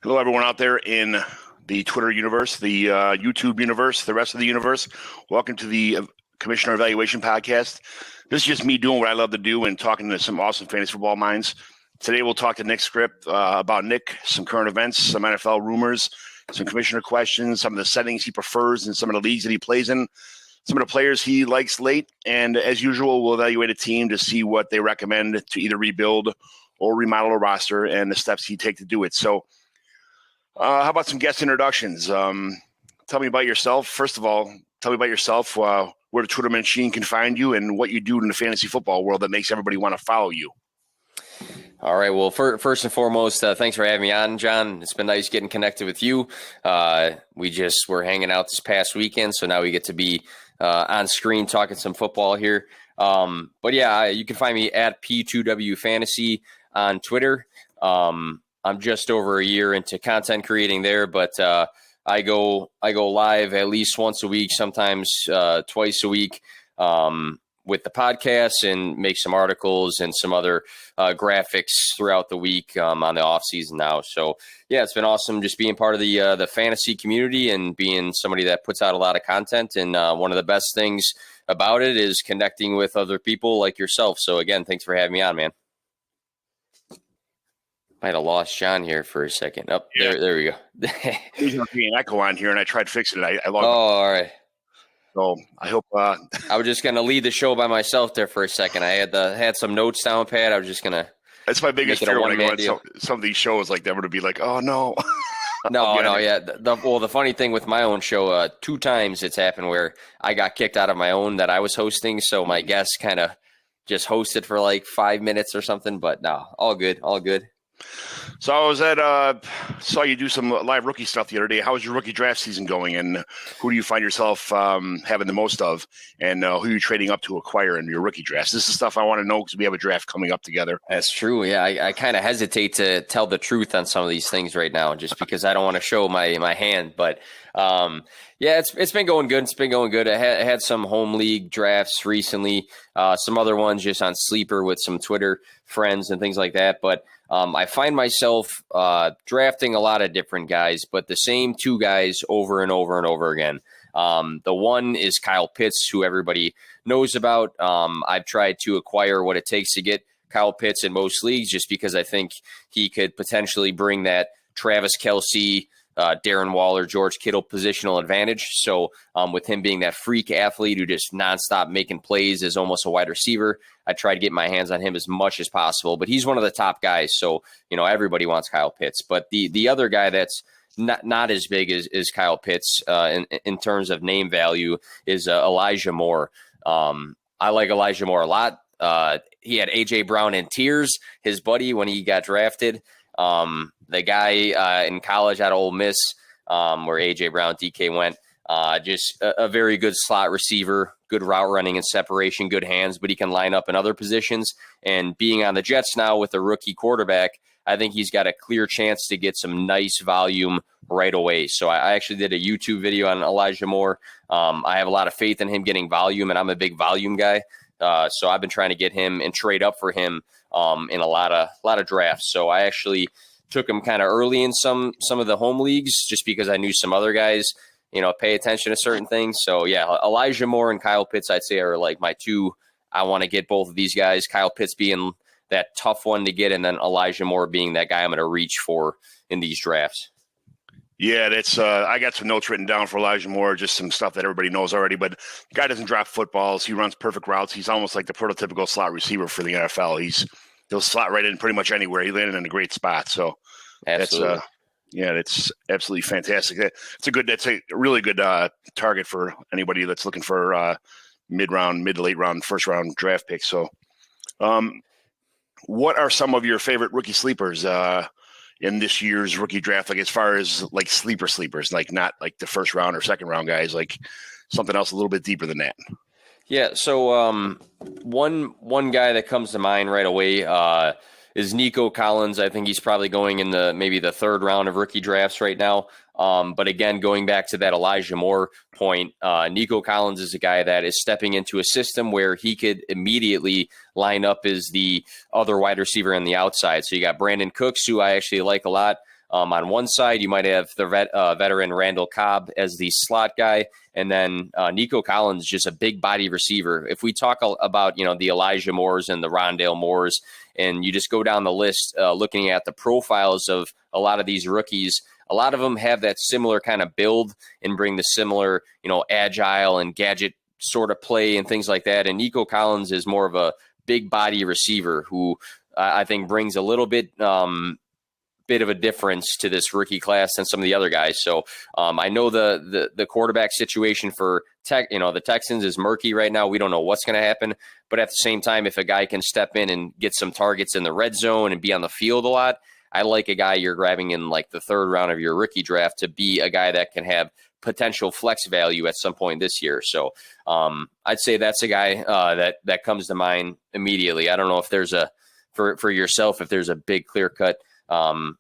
Hello, everyone out there in the Twitter universe, the YouTube universe, the rest of the universe. Welcome to the Commissioner Evaluation Podcast. This is just me doing what I love to do and talking to some awesome fantasy football minds. Today, we'll talk to Nick Skrip about Nick, some current events, some NFL rumors, some commissioner questions, some of the settings he prefers and some of the leagues that he plays in, some of the players he likes late. And as usual, we'll evaluate a team to see what they recommend to either rebuild or remodel a roster and the steps he take to do it. So, how about some guest introductions? Tell me about yourself. First of all, tell me about yourself, where the Twitter machine can find you and what you do in the fantasy football world that makes everybody want to follow you. All right. Well, first and foremost, thanks for having me on, John. It's been nice getting connected with you. We were hanging out this past weekend, so now we get to be on screen talking some football here. But yeah, you can find me at P2W Fantasy on Twitter. I'm just over a year into content creating there, but I go live at least once a week, sometimes twice a week with the podcast and make some articles and some other graphics throughout the week on the off season now. So yeah, it's been awesome just being part of the fantasy community and being somebody that puts out a lot of content. And one of the best things about it is connecting with other people like yourself. So again, thanks for having me on, man. Might have lost John here for a second. Oh, yeah. There we go. There's an echo on here, and I tried fixing it. I logged. Oh, all right. So I hope. I was just gonna lead the show by myself there for a second. I had some notes down, Pat. I was just gonna. That's my biggest fear when I go on some of these shows like that. Would be like, oh no. No, yeah. The funny thing with my own show, 2 times it's happened where I got kicked out of my own that I was hosting, so my guest kind of just hosted for like 5 minutes or something. But no, all good. So I was saw you do some live rookie stuff the other day. How was your rookie draft season going, and who do you find yourself having the most of, and who are you trading up to acquire in your rookie drafts? This is stuff I want to know because we have a draft coming up together. That's true. Yeah, I kind of hesitate to tell the truth on some of these things right now just because I don't want to show my hand. But yeah, it's been going good. It's been going good. I had some home league drafts recently, some other ones just on Sleeper with some Twitter friends and things like that. But I find myself drafting a lot of different guys, but the same 2 guys over and over and over again. The one is Kyle Pitts, who everybody knows about. I've tried to acquire what it takes to get Kyle Pitts in most leagues just because I think he could potentially bring that Travis Kelce, Darren Waller, George Kittle positional advantage. So with him being that freak athlete who just nonstop making plays as almost a wide receiver, I try to get my hands on him as much as possible. But he's one of the top guys, so everybody wants Kyle Pitts. But the other guy that's not as big as Kyle Pitts in terms of name value is Elijah Moore. I like Elijah Moore a lot. He had A.J. Brown in tears, his buddy, when he got drafted. The guy in college out of Ole Miss, where A.J. Brown, DK went, just a very good slot receiver, good route running and separation, good hands, but he can line up in other positions. And being on the Jets now with a rookie quarterback, I think he's got a clear chance to get some nice volume right away. So I actually did a YouTube video on Elijah Moore. I have a lot of faith in him getting volume, and I'm a big volume guy. So I've been trying to get him and trade up for him in a lot of drafts. So I actually took him kind of early in some of the home leagues just because I knew some other guys, pay attention to certain things. So yeah, Elijah Moore and Kyle Pitts, I'd say, are like my 2. I want to get both of these guys. Kyle Pitts being that tough one to get, and then Elijah Moore being that guy I'm going to reach for in these drafts. Yeah, that's I got some notes written down for Elijah Moore, just some stuff that everybody knows already. But the guy doesn't drop footballs. He runs perfect routes. He's almost like the prototypical slot receiver for the NFL. He'll slot right in pretty much anywhere. He landed in a great spot. So absolutely. That's absolutely fantastic. That's a really good target for anybody that's looking for mid to late round, first round draft picks. So, what are some of your favorite rookie sleepers in this year's rookie draft? Like as far as like sleepers, like not like the first round or second round guys, like something else a little bit deeper than that. Yeah. So one guy that comes to mind right away is Nico Collins. I think he's probably going in maybe the 3rd round of rookie drafts right now. But again, going back to that Elijah Moore point, Nico Collins is a guy that is stepping into a system where he could immediately line up as the other wide receiver on the outside. So you got Brandon Cooks, who I actually like a lot. On one side, you might have the veteran Randall Cobb as the slot guy, and then Nico Collins, just a big body receiver. If we talk about, the Elijah Moores and the Rondale Moores, and you just go down the list, looking at the profiles of a lot of these rookies, a lot of them have that similar kind of build and bring the similar, agile and gadget sort of play and things like that. And Nico Collins is more of a big body receiver who I think brings a little bit of a difference to this rookie class than some of the other guys. So I know the quarterback situation for the Texans is murky right now. We don't know what's going to happen, but at the same time, if a guy can step in and get some targets in the red zone and be on the field a lot, I like a guy you're grabbing in like the third round of your rookie draft to be a guy that can have potential flex value at some point this year. So I'd say that's a guy that comes to mind immediately. I don't know if there's for yourself, if there's a big clear cut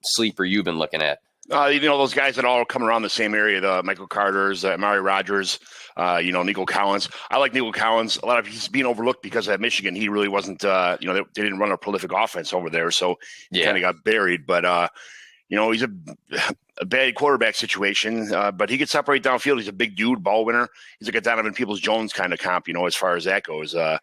sleeper you've been looking at. Those guys that all come around the same area, the Michael Carters, Amari Rodgers, Nico Collins. I like Nico Collins. A lot of he's being overlooked because at Michigan, he really wasn't, they didn't run a prolific offense over there. So he kind of got buried. But, he's a bad quarterback situation, but he can separate downfield. He's a big dude, ball winner. He's like a Donovan Peoples-Jones kind of comp, as far as that goes. I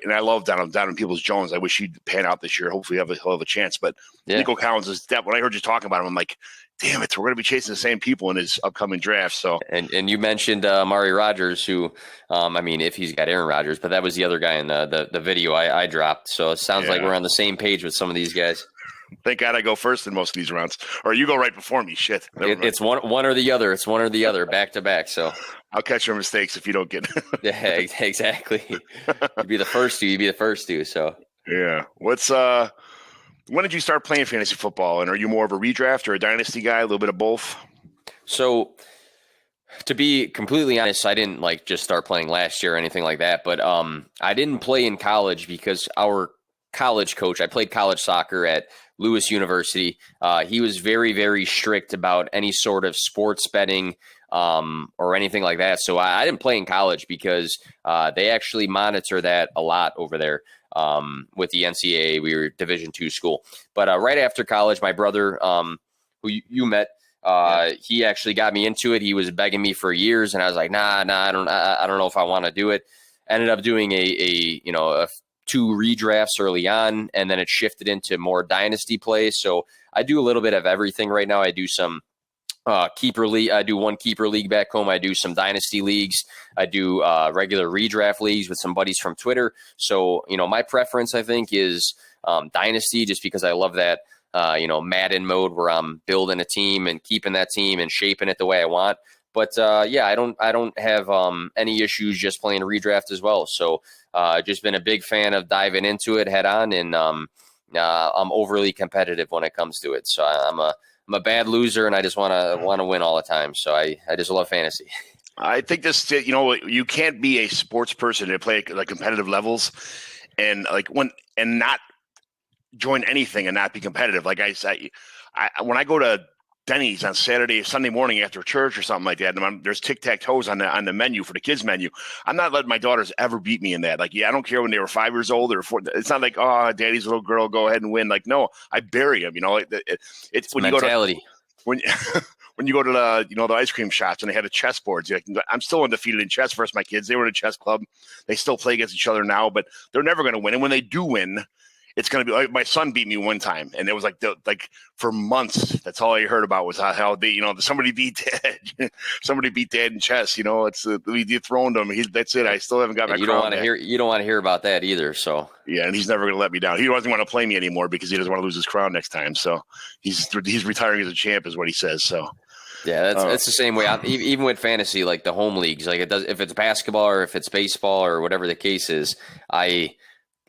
love Donovan Peoples-Jones. I wish he'd pan out this year. Hopefully he'll have a chance. But Nico Collins is that. When I heard you talking about him, I'm like, damn it, we're going to be chasing the same people in his upcoming draft. So and you mentioned Amari Rodgers, who, if he's got Aaron Rodgers, but that was the other guy in the video I dropped. So it sounds like we're on the same page with some of these guys. Thank God I go first in most of these rounds, or you go right before me. Shit, it's one or the other. It's one or the other, back to back. So I'll catch your mistakes if you don't get. Yeah, exactly. You'd be the first to. So yeah, when did you start playing fantasy football, and are you more of a redraft or a dynasty guy? A little bit of both. So, to be completely honest, I didn't just start playing last year or anything like that. But I didn't play in college because our college coach, I played college soccer at Lewis University. He was very, very strict about any sort of sports betting or anything like that. So I didn't play in college because they actually monitor that a lot over there with the NCAA. We were Division II school. But right after college, my brother, who you met, he actually got me into it. He was begging me for years, and I was like, nah, I don't know if I want to do it. Ended up doing a 2 redrafts early on, and then it shifted into more dynasty play. So I do a little bit of everything right now. I do some keeper league. I do one keeper league back home. I do some dynasty leagues. I do regular redraft leagues with some buddies from Twitter. So, my preference, I think, is dynasty, just because I love that, Madden mode where I'm building a team and keeping that team and shaping it the way I want. But I don't have any issues just playing redraft as well. So just been a big fan of diving into it head on, and I'm overly competitive when it comes to it. So I'm a bad loser, and I just want to win all the time. So I just love fantasy. I think this, you can't be a sports person to play at competitive levels, and not join anything and not be competitive. Like I said, when I go to Denny's on Sunday morning after church or something like that, and there's tic-tac-toes on the menu for the kids menu, I'm not letting my daughters ever beat me in that. I don't care when they were 5 years old or 4. It's not like, oh, daddy's little girl, go ahead and win. No, I bury them. It's when mentality. When you go to the ice cream shops and they have the chess boards, I'm still undefeated in chess versus my kids. They were in a chess club. They still play against each other now, but they're never going to win. And when they do win, it's going to be like my son beat me one time, and it was for months. That's all I heard about was how they, somebody beat dad, somebody beat dad in chess. It's we dethroned him. That's it. I still haven't got my. You don't want to hear. You don't want to hear about that either. So yeah, and he's never going to let me down. He doesn't want to play me anymore because he doesn't want to lose his crown next time. So he's retiring as a champ, is what he says. So. Yeah, that's the same way. Even with fantasy, like the home leagues, like it does. If it's basketball or if it's baseball or whatever the case is,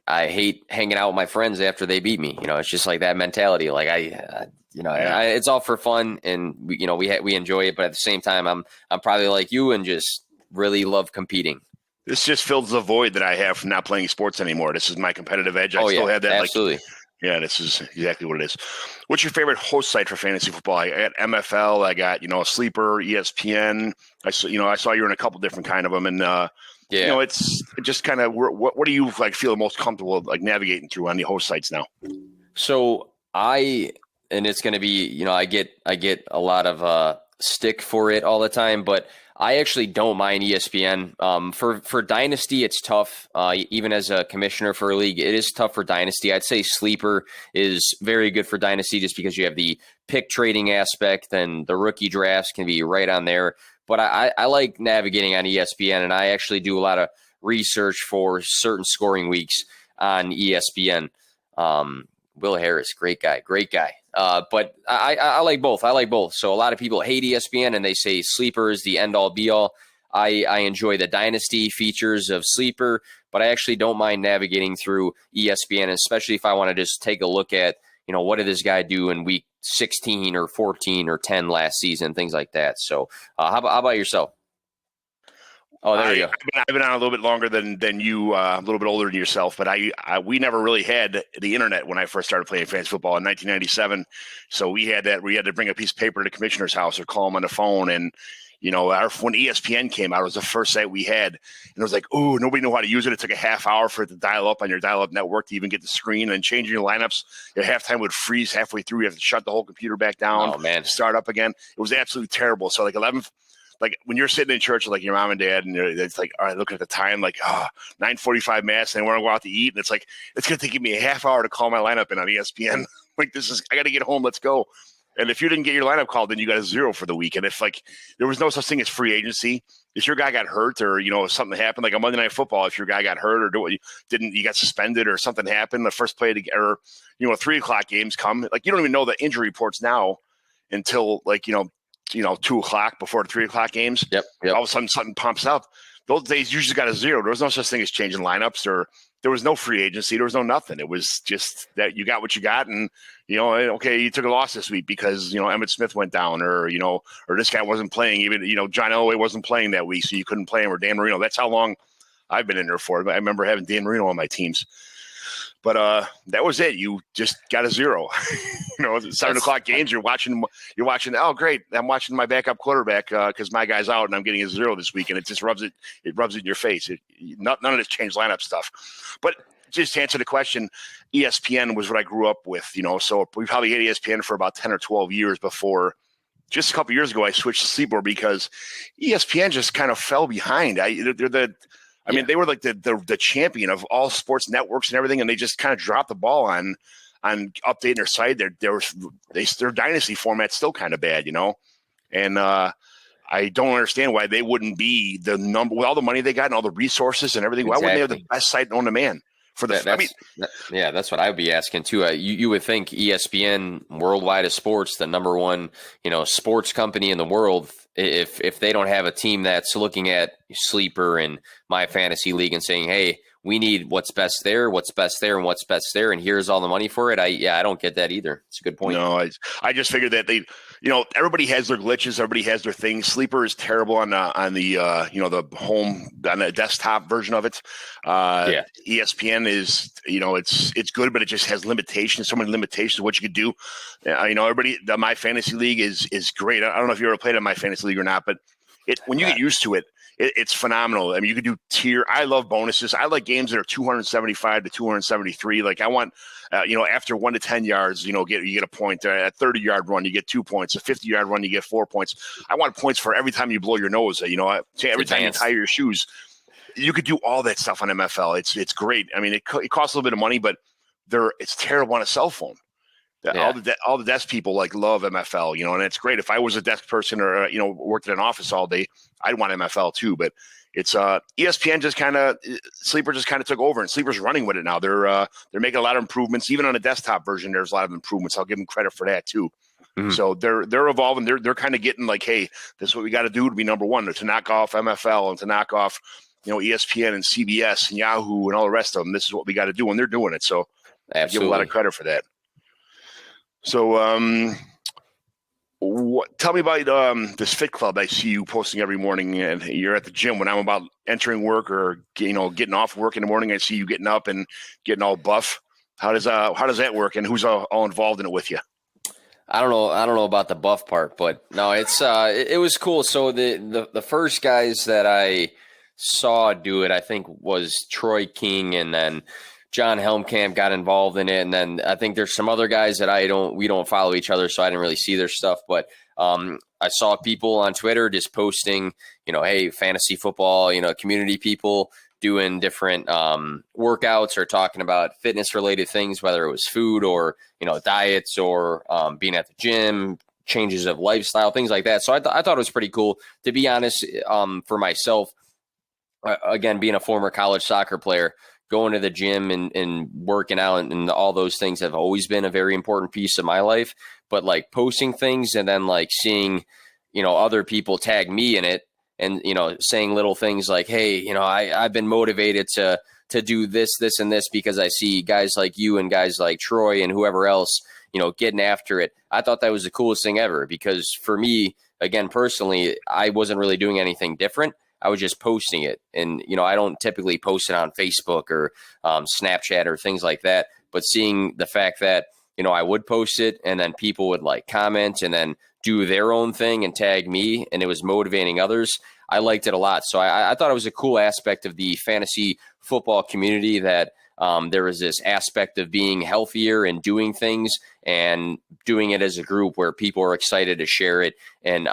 I hate hanging out with my friends after they beat me. It's just like that mentality. Like it's all for fun, and we enjoy it. But at the same time, I'm probably like you and just really love competing. This just fills the void that I have from not playing sports anymore. This is my competitive edge. I still have that. Absolutely. Yeah, this is exactly what it is. What's your favorite host site for fantasy football? I got MFL. I got Sleeper, ESPN. I saw you're in a couple different kind of them, and it's just kind of what do you feel the most comfortable navigating through on the host sites now? So I and it's going to be, I get a lot of stick for it all the time, but I actually don't mind ESPN. For Dynasty, it's tough. Even as a commissioner for a league, it is tough for Dynasty. I'd say Sleeper is very good for Dynasty just because you have the pick trading aspect, and the rookie drafts can be right on there. But I like navigating on ESPN, and I actually do a lot of research for certain scoring weeks on ESPN. Will Harris, great guy. But I like both. So a lot of people hate ESPN and they say Sleeper is the end all be all. I enjoy the Dynasty features of Sleeper, but I actually don't mind navigating through ESPN, especially if I want to just take a look at, what did this guy do in week 16 or 14 or 10 last season, things like that. So how about yourself? Oh, there you go. I've been on a little bit longer than you, a little bit older than yourself, but we never really had the internet when I first started playing fantasy football in 1997. So we had to bring a piece of paper to the commissioner's house or call him on the phone. And, when ESPN came out, it was the first site we had. And it was like, oh, nobody knew how to use it. It took a half hour for it to dial up on your dial-up network to even get the screen, and changing your lineups. At halftime would freeze halfway through. You have to shut the whole computer back down. Oh, man. Start up again. It was absolutely terrible. So like when you're sitting in church with like your mom and dad, and it's like, all right, looking at the time, like 9:45 mass, and I want to go out to eat, and it's like, it's going to take me a half hour to call my lineup in on ESPN. Like, I got to get home. Let's go. And if you didn't get your lineup called, then you got a 0 for the week. And if there was no such thing as free agency, if your guy got hurt or if something happened, like a Monday Night Football, if your guy got hurt or you got suspended or something happened, the first play or 3:00 games come, like you don't even know the injury reports now until 2:00 before the 3:00 games. Yep. All of a sudden something pumps up. Those days you just got a 0. There was no such thing as changing lineups, or there was no free agency. There was no nothing. It was just that you got what you got, and okay, you took a loss this week because Emmitt Smith went down, or this guy wasn't playing. Even John Elway wasn't playing that week, so you couldn't play him, or Dan Marino. That's how long I've been in there for. I remember having Dan Marino on my teams. But that was it. You just got a 0. 7:00 games. You're watching. Oh, great! I'm watching my backup quarterback because my guy's out, and I'm getting a 0 this week, and it just rubs it in your face. None of this changed lineup stuff. But just to answer the question, ESPN was what I grew up with. So we probably had ESPN for about 10 or 12 years before. Just a couple years ago, I switched to Sleeper because ESPN just kind of fell behind. They were like the champion of all sports networks and everything, and they just kind of dropped the ball on updating their site. Their Dynasty format's still kind of bad, and I don't understand why they wouldn't be the number with all the money they got and all the resources and everything. Exactly. Why wouldn't they have the best site known to man? That's what I would be asking too. You would think ESPN, worldwide of sports, the number one, sports company in the world. If they don't have a team that's looking at Sleeper and My Fantasy League and saying, hey, we need what's best there, and what's best there, and here's all the money for it. I don't get that either. It's a good point. No, I just figured that everybody has their glitches, everybody has their things. Sleeper is terrible on the home, on the desktop version of it. ESPN is it's good, but it just has limitations. So many limitations of what you could do. The My Fantasy League is great. I don't know if you ever played on My Fantasy League or not, but when you get used to it. It's phenomenal. I mean, you could do tier. I love bonuses. I like games that are 275 to 273. Like I want, after 1 to 10 yards, you get a point. A 30-yard run, you get 2 points. A 50-yard run, you get 4 points. I want points for every time you blow your nose. Every time you tie your shoes. You could do all that stuff on MFL. It's great. I mean, it costs a little bit of money, but it's terrible on a cell phone. Yeah. All the desk people love MFL, and it's great. If I was a desk person or worked in an office all day, I'd want MFL too. But it's ESPN Sleeper just kind of took over, and Sleeper's running with it now. They're making a lot of improvements, even on a desktop version. There's a lot of improvements. I'll give them credit for that too. Mm-hmm. So they're evolving. They're kind of getting hey, this is what we got to do to be number one, to knock off MFL and to knock off ESPN and CBS and Yahoo and all the rest of them. This is what we got to do, and they're doing it. So I give them a lot of credit for that. So, tell me about this Fit Club I see you posting every morning, and you're at the gym. When I'm about entering work or getting off work in the morning, I see you getting up and getting all buff. How does that work, and who's all involved in it with you? I don't know about the buff part, but no, it was cool. So the first guys that I saw do it, I think, was Troy King and then John Helmkamp got involved in it. And then I think there's some other guys that we don't follow each other, so I didn't really see their stuff. But I saw people on Twitter just posting, hey, fantasy football, community people doing different workouts or talking about fitness related things, whether it was food or, diets or being at the gym, changes of lifestyle, things like that. So I thought it was pretty cool. To be honest, for myself, again, being a former college soccer player, going to the gym and working out and all those things have always been a very important piece of my life. But like posting things and then like seeing, other people tag me in it and, saying little things like, hey, I've been motivated to do this, this, and this because I see guys like you and guys like Troy and whoever else, getting after it. I thought that was the coolest thing ever because for me, again, personally, I wasn't really doing anything different. I was just posting it. And, I don't typically post it on Facebook or Snapchat or things like that. But seeing the fact that, I would post it and then people would like comment and then do their own thing and tag me and it was motivating others. I liked it a lot. So I thought it was a cool aspect of the fantasy football community that there was this aspect of being healthier and doing things and doing it as a group where people are excited to share it and,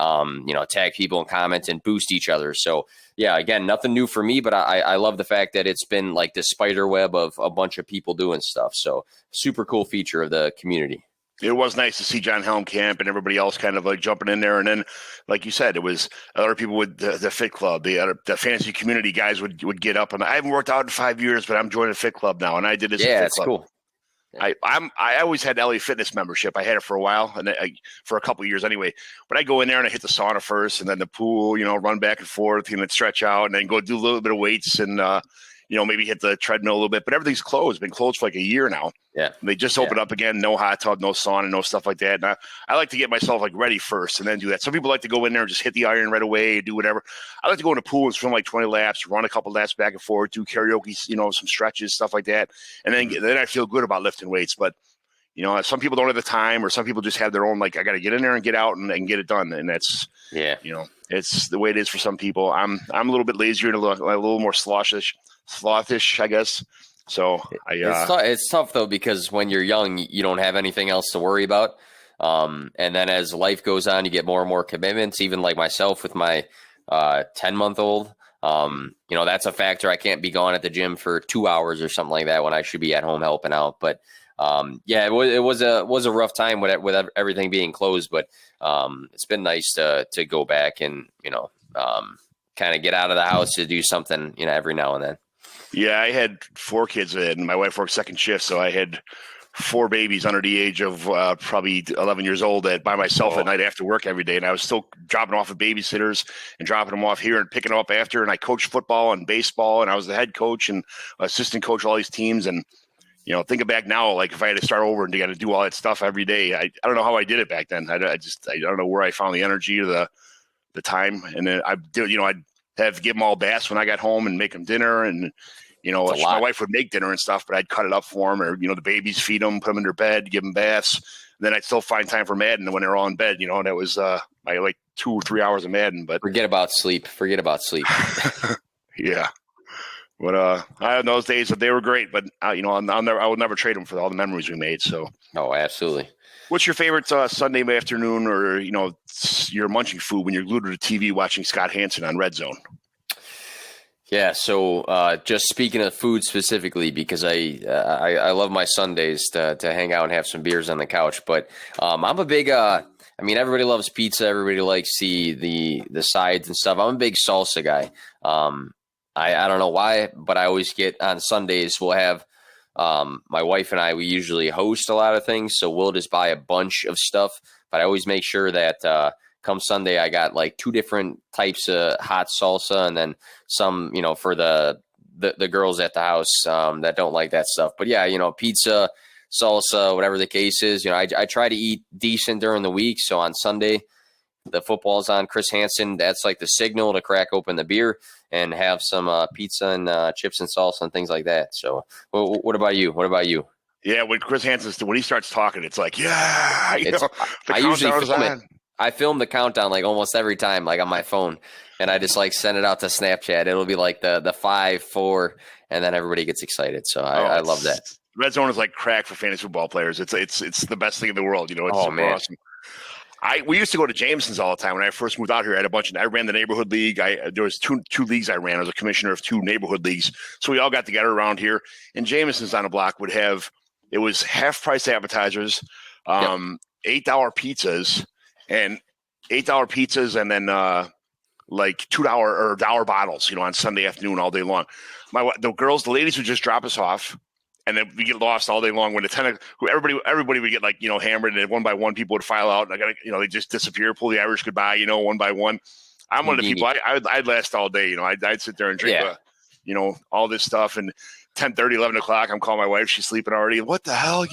tag people and comment and boost each other. So yeah, again, nothing new for me, but I love the fact that it's been like this spider web of a bunch of people doing stuff. So super cool feature of the community. It was nice to see John Helmkamp and everybody else kind of like jumping in there. And then, like you said, it was other people with the Fit Club, the fantasy community guys would get up. And I haven't worked out in 5 years, but I'm joining a Fit Club now. And I did this. Yeah, Fit it's Club. Cool. Yeah. I always had LA Fitness membership. I had it for a while and for a couple of years anyway. But I go in there and I hit the sauna first and then the pool, run back and forth and then stretch out and then go do a little bit of weights and, maybe hit the treadmill a little bit. But everything's closed. Been closed for like a year now. Yeah. And they just opened up again. No hot tub, no sauna, no stuff like that. And I like to get myself like ready first and then do that. Some people like to go in there and just hit the iron right away, do whatever. I like to go in the pool and swim like 20 laps, run a couple laps back and forth, do karaoke, some stretches, stuff like that. And then I feel good about lifting weights. But some people don't have the time or some people just have their own, like, I got to get in there and get out and get it done. And that's, it's the way it is for some people. I'm a little bit lazier and a little more slothish, I guess. So it's tough though, because when you're young, you don't have anything else to worry about. And then as life goes on, you get more and more commitments, even like myself with my 10-month-old. That's a factor. I can't be gone at the gym for 2 hours or something like that when I should be at home helping out. But it was a rough time with everything being closed, but it's been nice to go back and kind of get out of the house to do something every now and then. Yeah, I had 4 kids and my wife worked second shift, so I had 4 babies under the age of probably 11 years old by myself at night after work every day, and I was still dropping off at babysitters and dropping them off here and picking them up after. And I coached football and baseball, and I was the head coach and assistant coach of all these teams. And thinking back now, like if I had to start over and got to do all that stuff every day, I don't know how I did it back then. I don't know where I found the energy or the time. And then I'd have to give them all baths when I got home and make them dinner. And, my wife would make dinner and stuff, but I'd cut it up for them or, the babies, feed them, put them in their bed, give them baths. And then I'd still find time for Madden when they're all in bed, and that was my like 2 or 3 hours of Madden. But forget about sleep. Yeah. But I had those days that they were great, but I will never trade them for all the memories we made. So, oh, absolutely. What's your favorite Sunday afternoon or your munching food when you're glued to the TV watching Scott Hansen on Red Zone? Yeah, so just speaking of food specifically, because I love my Sundays to hang out and have some beers on the couch. But I'm a big everybody loves pizza. Everybody likes the sides and stuff. I'm a big salsa guy. I don't know why, but I always get on Sundays, we'll have my wife and I, we usually host a lot of things. So we'll just buy a bunch of stuff, but I always make sure that come Sunday, I got like 2 different types of hot salsa and then some, for the girls at the house that don't like that stuff. But yeah, pizza, salsa, whatever the case is, I try to eat decent during the week. So on Sunday, the football's on Chris Hansen. That's like the signal to crack open the beer and have some pizza and chips and salsa and things like that. So what about you? Yeah, when Chris Hansen, when he starts talking, it's like, yeah. I usually film it. I film the countdown like almost every time, like on my phone, and I just like send it out to Snapchat. It'll be like the 5, 4, and then everybody gets excited. So I love that. Red zone is like crack for fantasy football players. It's the best thing in the world. It's super awesome. We used to go to Jameson's all the time when I first moved out here. I ran the neighborhood league. There was two leagues I ran. I was a commissioner of 2 neighborhood leagues. So we all got together around here. And on a block it was half price appetizers, $8 pizzas, and then like $2 or $1 bottles, on Sunday afternoon all day long. The ladies would just drop us off. And then we get lost all day long when everybody would get hammered, and one by one people would file out. And they just disappear, pull the Irish goodbye, one by one. I'm one of the people. I'd last all day. I'd sit there and drink, all this stuff. And 10:30, 11 o'clock, I'm calling my wife. She's sleeping already. What the hell,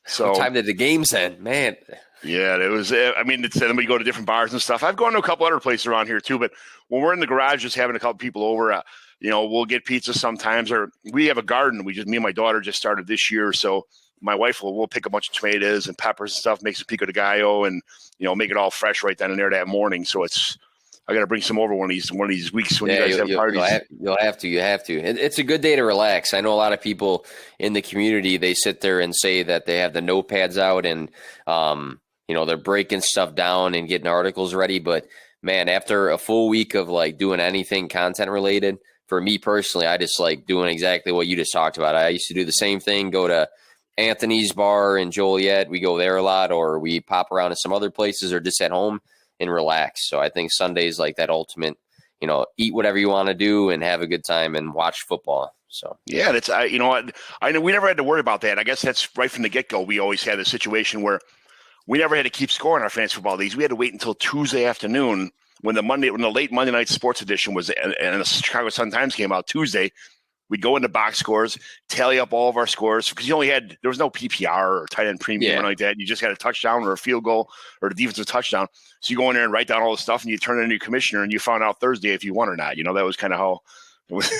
So what time did the games end, man? Yeah, it was. Then we go to different bars and stuff. I've gone to a couple other places around here too, but when we're in the garage, just having a couple people over. We'll get pizza sometimes, or we have a garden. Me and my daughter just started this year. So my wife will pick a bunch of tomatoes and peppers and stuff, make some pico de gallo, and, make it all fresh right then and there that morning. So I got to bring some over one of these weeks when you guys have parties. You have to. It's a good day to relax. I know a lot of people in the community, they sit there and say that they have the notepads out and, they're breaking stuff down and getting articles ready. But man, after a full week of doing anything content related, for me personally, I just like doing exactly what you just talked about. I used to do the same thing, go to Anthony's bar in Joliet. We go there a lot, or we pop around to some other places, or just at home and relax. So I think Sunday's like that ultimate, eat whatever you want to do and have a good time and watch football. So yeah, that's I know we never had to worry about that. I guess that's right from the get-go. We always had a situation where we never had to keep score in our fantasy football leagues. We had to wait until Tuesday afternoon when the late Monday night sports edition was, and the Chicago Sun-Times came out Tuesday. We'd go into box scores, tally up all of our scores, because there was no PPR or tight end premium or like that. You just had a touchdown or a field goal or the defensive touchdown. So you go in there and write down all the stuff, and you turn it into your commissioner, and you found out Thursday if you won or not. That was kind of how it was.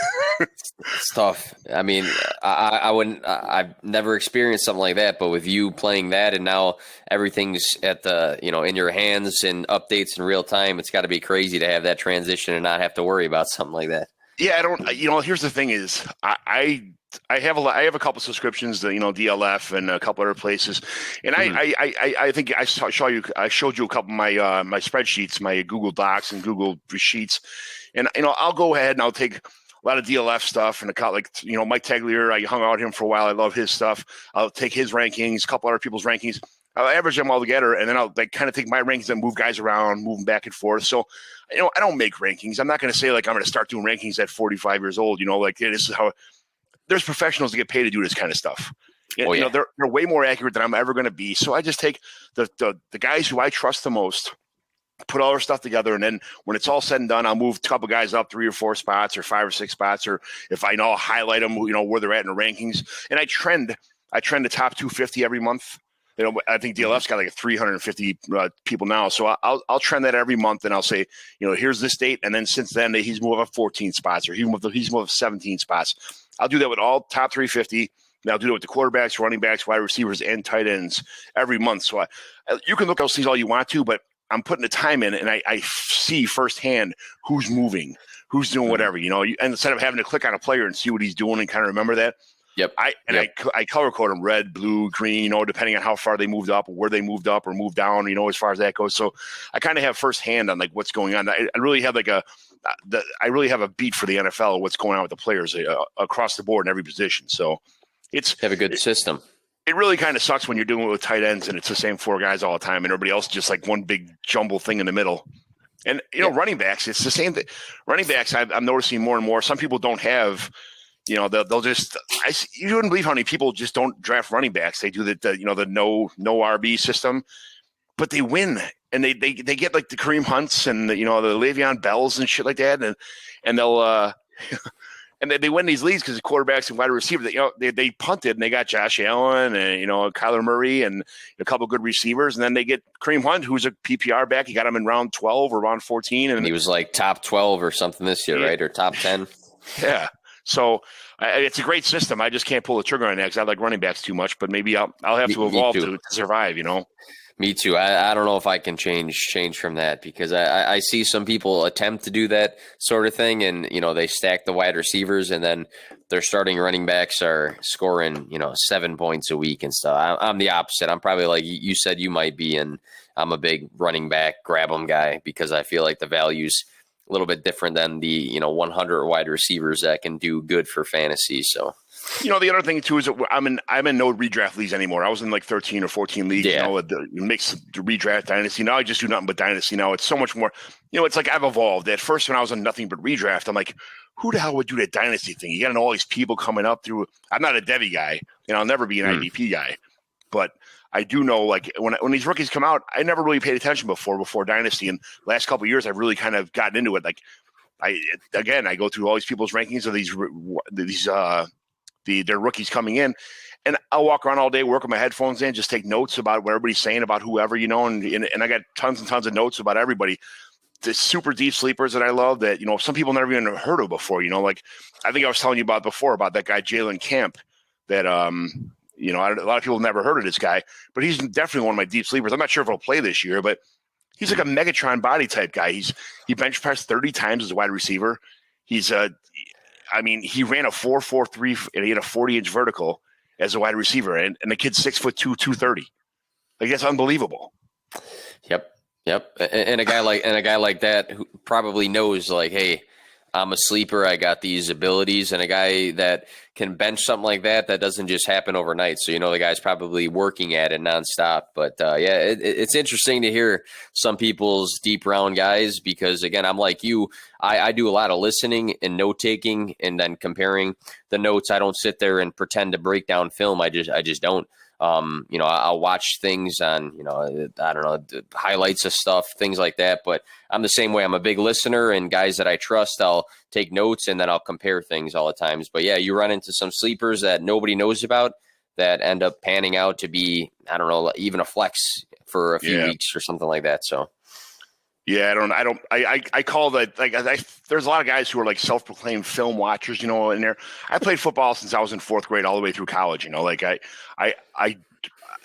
It's tough. I mean, I've never experienced something like that, but with you playing that and now everything's at the, in your hands and updates in real time, it's got to be crazy to have that transition and not have to worry about something like that. Yeah, I don't. Here's the thing: is I have a couple subscriptions to DLF and a couple other places, and I think I showed you a couple of my my spreadsheets, my Google Docs and Google Sheets, and I'll go ahead and I'll take a lot of DLF stuff and Mike Taglier. I hung out with him for a while. I love his stuff. I'll take his rankings, a couple other people's rankings. I'll average them all together, and then I'll kind of take my rankings and move guys around, move them back and forth. So, I don't make rankings. I'm not going to say I'm going to start doing rankings at 45 years old. This is how there's professionals that get paid to do this kind of stuff. They're way more accurate than I'm ever going to be. So I just take the guys who I trust the most, put all our stuff together, and then when it's all said and done, I'll move a couple guys up 3 or 4 spots or 5 or 6 spots, or if I know, I'll highlight them, where they're at in the rankings. And I trend the top 250 every month. I think DLF's got like 350 people now. So I'll trend that every month, and I'll say, here's this date. And then since then, he's moved up 14 spots, or he's moved up 17 spots. I'll do that with all top 350. And I'll do it with the quarterbacks, running backs, wide receivers, and tight ends every month. So you can look at those things all you want to, but I'm putting the time in, and I see firsthand who's moving, who's doing whatever, and instead of having to click on a player and see what he's doing and kind of remember that. Yep. I color code them red, blue, green, depending on how far they moved up or where they moved up or moved down, as far as that goes. So I kind of have firsthand on what's going on. I really have I really have a beat for the NFL of what's going on with the players across the board in every position. So have a good system. It really kind of sucks when you're doing it with tight ends and it's the same 4 guys all the time, and everybody else just like one big jumble thing in the middle. And running backs, it's the same thing. Running backs, I'm noticing more and more. Some people don't have. They'll just. You wouldn't believe how many people just don't draft running backs. They do the no RB system, but they win, and they get like the Kareem Hunts and the Le'Veon Bells and shit like that, and they'll and they win these leagues because the quarterbacks and wide receivers. They punted and they got Josh Allen and Kyler Murray and a couple of good receivers, and then they get Kareem Hunt, who's a PPR back. He got him in round 12 or round 14, and he was like top 12 or something this year, right, or top 10. Yeah. So, It's a great system. I just can't pull the trigger on that because I like running backs too much. But maybe I'll have to evolve to survive. Me too. I don't know if I can change from that because I see some people attempt to do that sort of thing, and they stack the wide receivers, and then their starting running backs are scoring 7 points a week and stuff. I'm the opposite. I'm probably like you said you might be, and I'm a big running back grab 'em guy because I feel like the value's a little bit different than the 100 wide receivers that can do good for fantasy. So. The other thing too is that I'm in no redraft leagues anymore. I was in like 13 or 14 leagues, the mix redraft dynasty. Now I just do nothing but dynasty. Now it's so much more, it's like I've evolved. At first when I was on nothing but redraft, I'm like, who the hell would do that dynasty thing? You got to know all these people coming up through. I'm not a Debbie guy, and I'll never be an IDP guy, but I do know like when these rookies come out, I never really paid attention before dynasty. And last couple of years, I've really kind of gotten into it. Like I go through all these people's rankings of their rookies coming in, and I'll walk around all day, work with my headphones in, just take notes about what everybody's saying about whoever, and I got tons and tons of notes about everybody. The super deep sleepers that I love that, some people never even heard of before, like I think I was telling you about before about that guy, Jalen Kemp, that, a lot of people never heard of this guy, but he's definitely one of my deep sleepers. I'm not sure if he'll play this year, but he's like a Megatron body type guy. He bench pressed 30 times as a wide receiver. He ran a 4.43 and he had a 40-inch vertical as a wide receiver, and the kid's 6'2", 230. Like that's unbelievable. Yep. And a guy like that who probably knows like, hey, I'm a sleeper. I got these abilities, and a guy that can bench something like that doesn't just happen overnight. So, the guy's probably working at it nonstop. But it's interesting to hear some people's deep round guys because, again, I'm like you. I do a lot of listening and note taking, and then comparing the notes. I don't sit there and pretend to break down film. I just don't. I'll watch things on, I don't know, highlights of stuff, things like that. But I'm the same way. I'm a big listener, and guys that I trust, I'll take notes and then I'll compare things all the times. But yeah, you run into some sleepers that nobody knows about that end up panning out to be, I don't know, even a flex for a few weeks or something like that. So. Yeah, I call that like there's a lot of guys who are like self-proclaimed film watchers, in there. I played football since I was in 4th grade all the way through college, like I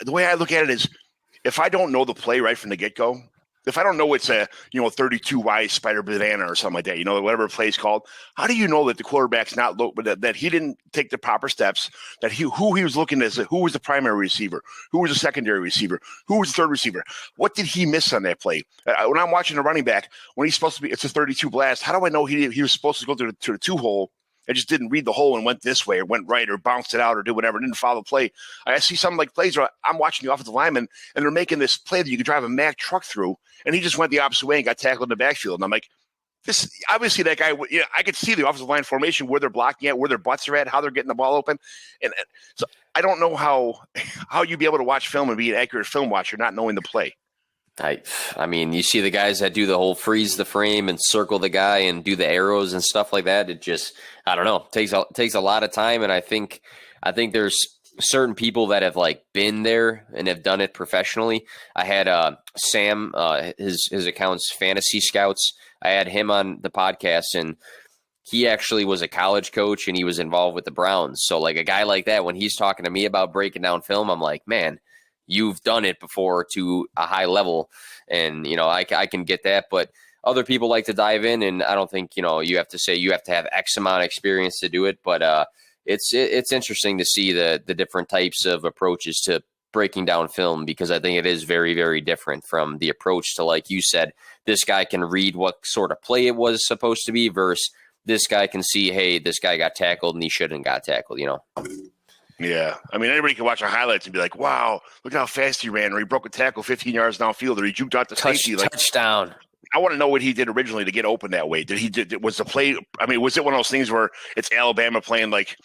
the way I look at it is if I don't know the play right from the get-go, if I don't know it's a 32Y spider banana or something like that, whatever the play is called, how do you know that the quarterback's not that he didn't take the proper steps, that who he was looking at, who was the primary receiver, who was the secondary receiver, who was the third receiver, what did he miss on that play? When I'm watching a running back, when he's supposed to be, it's a 32 blast, how do I know he was supposed to go to the 2-hole and just didn't read the hole and went this way or went right or bounced it out or did whatever, didn't follow the play? I see some like plays where I'm watching the offensive lineman and they're making this play that you could drive a Mack truck through, and he just went the opposite way and got tackled in the backfield. And I'm like, this obviously that guy, I could see the offensive line formation, where they're blocking at, where their butts are at, how they're getting the ball open. And so I don't know how you'd be able to watch film and be an accurate film watcher not knowing the play. I mean, you see the guys that do the whole freeze the frame and circle the guy and do the arrows and stuff like that. It just, I don't know, takes a lot of time. And I think there's certain people that have like been there and have done it professionally. I had Sam, his account's Fantasy Scouts. I had him on the podcast, and he actually was a college coach and he was involved with the Browns. So like a guy like that, when he's talking to me about breaking down film, I'm like, man, you've done it before to a high level. And, I can get that, but other people like to dive in, and I don't think, you have to say you have to have X amount of experience to do it. But it's interesting to see the different types of approaches to breaking down film, because I think it is very, very different from the approach to, like you said, this guy can read what sort of play it was supposed to be versus this guy can see, hey, this guy got tackled and he shouldn't got tackled, Yeah. I mean, anybody can watch the highlights and be like, wow, look how fast he ran, or he broke a tackle 15 yards downfield, or he juked out the safety. Touchdown. I want to know what he did originally to get open that way. Was the play, was it one of those things where it's Alabama playing like,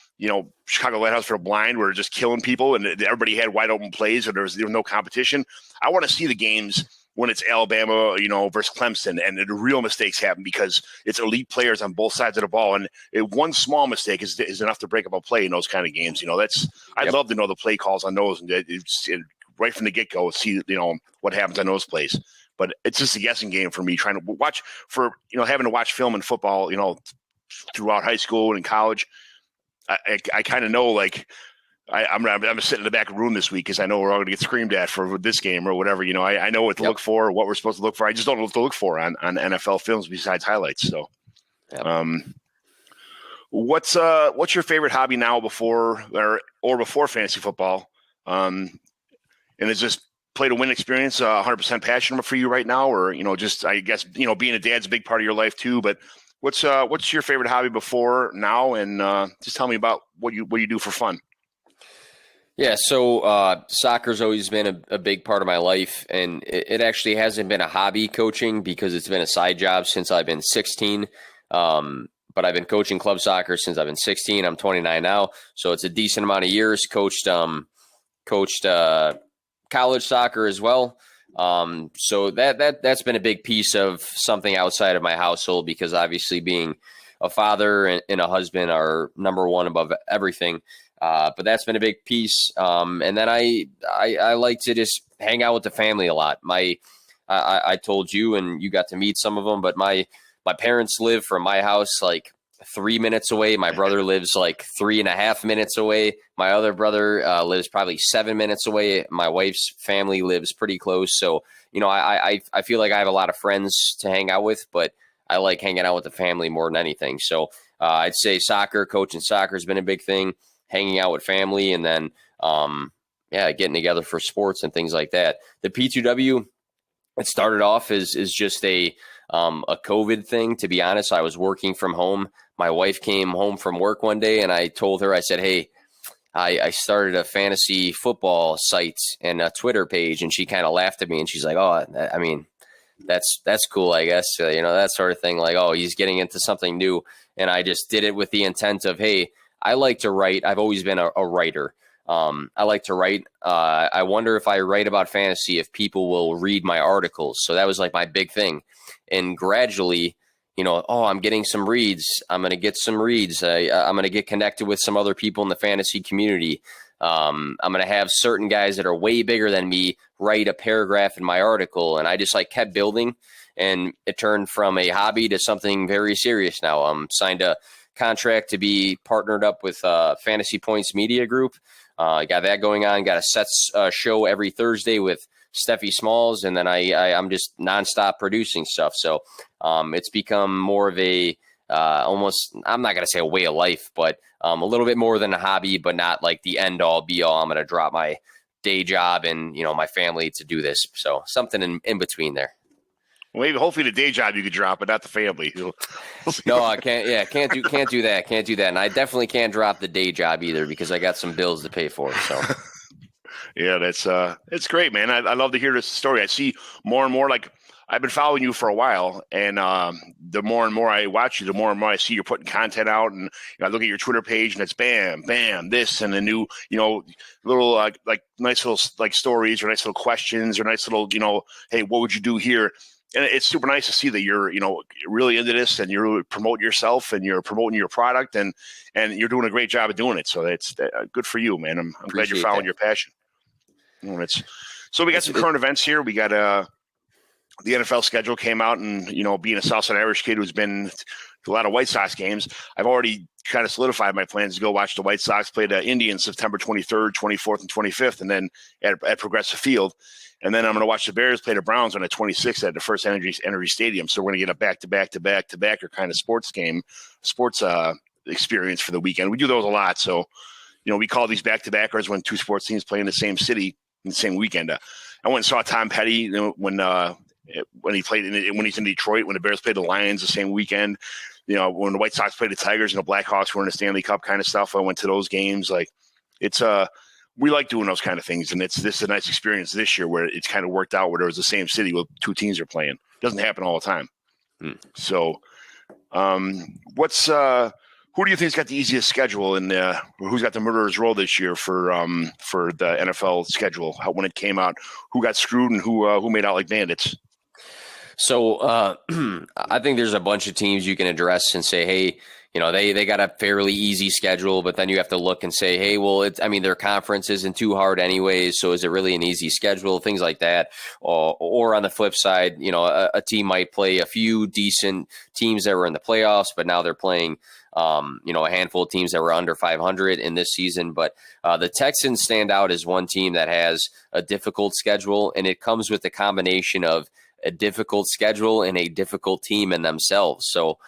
Chicago Lighthouse for a blind, where they're just killing people and everybody had wide open plays and there was no competition? I want to see the games when it's Alabama, versus Clemson, and the real mistakes happen because it's elite players on both sides of the ball. And one small mistake is enough to break up a play in those kind of games. I'd love to know the play calls on those, and right from the get-go, see, what happens on those plays. But it's just a guessing game for me trying to watch having to watch film and football, throughout high school and college. I kind of know, like, I'm sitting in the back of the room this week because I know we're all going to get screamed at for this game or whatever. You know, I know what to look for, what we're supposed to look for. I just don't know what to look for on NFL films besides highlights. So, what's your favorite hobby now before fantasy football? And is this play to win experience 100% passion for you right now, or just I guess being a dad's a big part of your life too. But what's your favorite hobby before now, and just tell me about what you do for fun. Yeah, so soccer's always been a big part of my life, and it actually hasn't been a hobby coaching because it's been a side job since I've been 16. But I've been coaching club soccer since I've been 16. I'm 29 now, so it's a decent amount of years. Coached college soccer as well. So that's been a big piece of something outside of my household because obviously being a father and a husband are number one above everything. But that's been a big piece. And then I like to just hang out with the family a lot. I told you, and you got to meet some of them, but my parents live from my house like 3 minutes away. My brother lives like 3.5 minutes away. My other brother lives probably 7 minutes away. My wife's family lives pretty close. So, I feel like I have a lot of friends to hang out with, but I like hanging out with the family more than anything. So I'd say coaching soccer has been a big thing. Hanging out with family, and then, getting together for sports and things like that. The P2W, it started off as just a COVID thing. To be honest, I was working from home. My wife came home from work one day, and I told her, I said, hey, I started a fantasy football site and a Twitter page, and she kind of laughed at me, and she's like, oh, I mean, that's cool, I guess. That sort of thing, like, oh, he's getting into something new. And I just did it with the intent of, hey, I like to write. I've always been a writer. I like to write. I wonder if I write about fantasy, if people will read my articles. So that was like my big thing. And gradually, I'm getting some reads. I'm going to get some reads. I'm going to get connected with some other people in the fantasy community. I'm going to have certain guys that are way bigger than me write a paragraph in my article. And I just kept building, and it turned from a hobby to something very serious now. I'm signed a contract to be partnered up with Fantasy Points Media Group. I got that going on. Got a set show every Thursday with Steffi Smalls, and then I'm just nonstop producing stuff. So it's become more of a almost, I'm not going to say a way of life, but a little bit more than a hobby, but not like the end all be all. I'm going to drop my day job and my family to do this. So something in between there. Well, maybe hopefully the day job you could drop, but not the family. No, I can't. Yeah, can't do that. Can't do that. And I definitely can't drop the day job either because I got some bills to pay for. So, yeah, it's great, man. I love to hear this story. I see more and more. Like, I've been following you for a while, and the more and more I watch you, the more and more I see you're putting content out. And I look at your Twitter page, and it's bam, bam, this and the new, little like nice little like stories or nice little questions or nice little, hey, what would you do here? And it's super nice to see that you're, really into this and you're promoting yourself and you're promoting your product and you're doing a great job of doing it. So it's good for you, man. I'm glad you're following your passion. So we got some current events here. We got the NFL schedule came out, and being a Southside Irish kid who's been to a lot of White Sox games, I've already kind of solidified my plans to go watch the White Sox play the Indians September 23rd, 24th, and 25th, and then at Progressive Field. And then I'm going to watch the Bears play the Browns on the 26th at the First Energy Stadium. So we're going to get a back-to-back-to-back-to-backer kind of sports experience for the weekend. We do those a lot. So, we call these back-to-backers when two sports teams play in the same city in the same weekend. I went and saw Tom Petty when he played when he's in Detroit, when the Bears played the Lions the same weekend. When the White Sox played the Tigers and the Blackhawks were in the Stanley Cup kind of stuff. I went to those games. Like, it's we like doing those kind of things, and this is a nice experience this year where it's kind of worked out where there was the same city where two teams are playing. It doesn't happen all the time. So, who do you think's got the easiest schedule, and who's got the murderer's row this year for the NFL schedule? When it came out, who got screwed and who made out like bandits? So I think there's a bunch of teams you can address and say, hey, they got a fairly easy schedule, but then you have to look and say, hey, well, their conference isn't too hard anyways, so is it really an easy schedule? Things like that. Or on the flip side, a team might play a few decent teams that were in the playoffs, but now they're playing A handful of teams that were under 500 in this season. But the Texans stand out as one team that has a difficult schedule, and it comes with a combination of a difficult schedule and a difficult team in themselves. So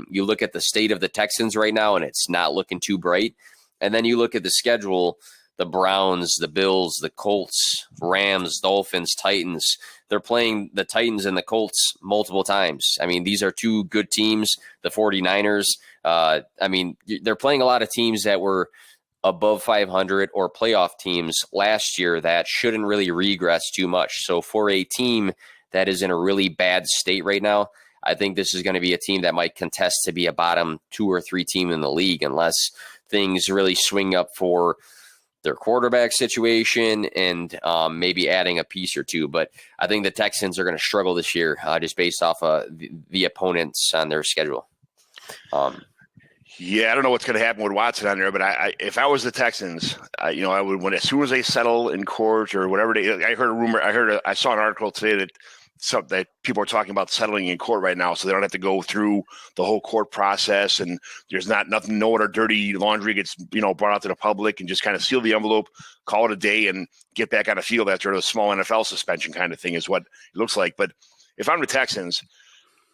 you look at the state of the Texans right now, and it's not looking too bright. And then you look at the schedule, the Browns, the Bills, the Colts, Rams, Dolphins, Titans. They're playing the Titans and the Colts multiple times. I mean, these are two good teams. The 49ers, they're playing a lot of teams that were above 500 or playoff teams last year that shouldn't really regress too much. So for a team that is in a really bad state right now, I think this is going to be a team that might contest to be a bottom 2 or 3 team in the league unless things really swing up for their quarterback situation and maybe adding a piece or two. But I think the Texans are going to struggle this year just based off the opponents on their schedule. Yeah, I don't know what's going to happen with Watson on there, but if I was the Texans, I would, as soon as they settle in court or whatever, I saw an article today that people are talking about settling in court right now, so they don't have to go through the whole court process, and there's no other dirty laundry gets brought out to the public, and just kind of seal the envelope, call it a day, and get back on the field after a small NFL suspension kind of thing is what it looks like. But if I'm the Texans,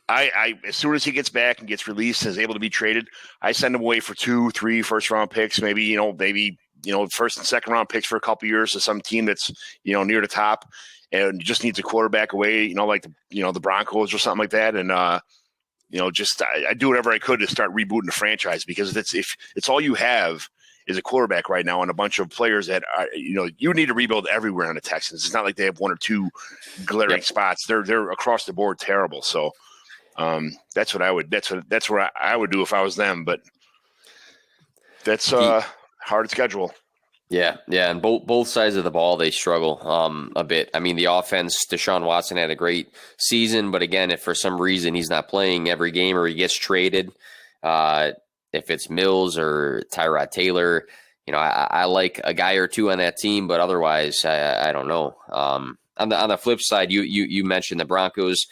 I as soon as he gets back and gets released and is able to be traded, I send him away for 2, 3 first round picks, maybe first and second round picks for a couple years to some team that's near the top and just needs a quarterback away, like the Broncos or something like that. And I do whatever I could to start rebooting the franchise, because if it's all you have is a quarterback right now and a bunch of players that are, you need to rebuild everywhere on the Texans. It's not like they have 1 or 2 glaring spots. They're across the board terrible. So that's what I would do if I was them. But that's hard schedule. Yeah, and both sides of the ball, they struggle a bit. I mean, the offense, Deshaun Watson had a great season, but again, if for some reason he's not playing every game or he gets traded, if it's Mills or Tyrod Taylor, I like a guy or two on that team, but otherwise, I don't know. On the flip side, you mentioned the Broncos,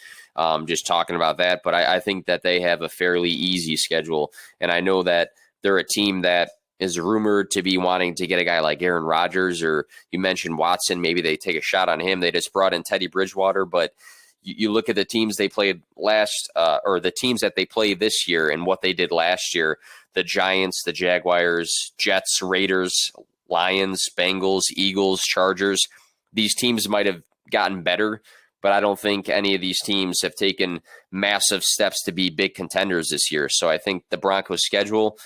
just talking about that, but I think that they have a fairly easy schedule, and I know that they're a team that is rumored to be wanting to get a guy like Aaron Rodgers, or you mentioned Watson. Maybe they take a shot on him. They just brought in Teddy Bridgewater, but you look at the teams they played or the teams that they played this year and what they did last year, the Giants, the Jaguars, Jets, Raiders, Lions, Bengals, Eagles, Chargers. These teams might have gotten better, but I don't think any of these teams have taken massive steps to be big contenders this year. So I think the Broncos schedule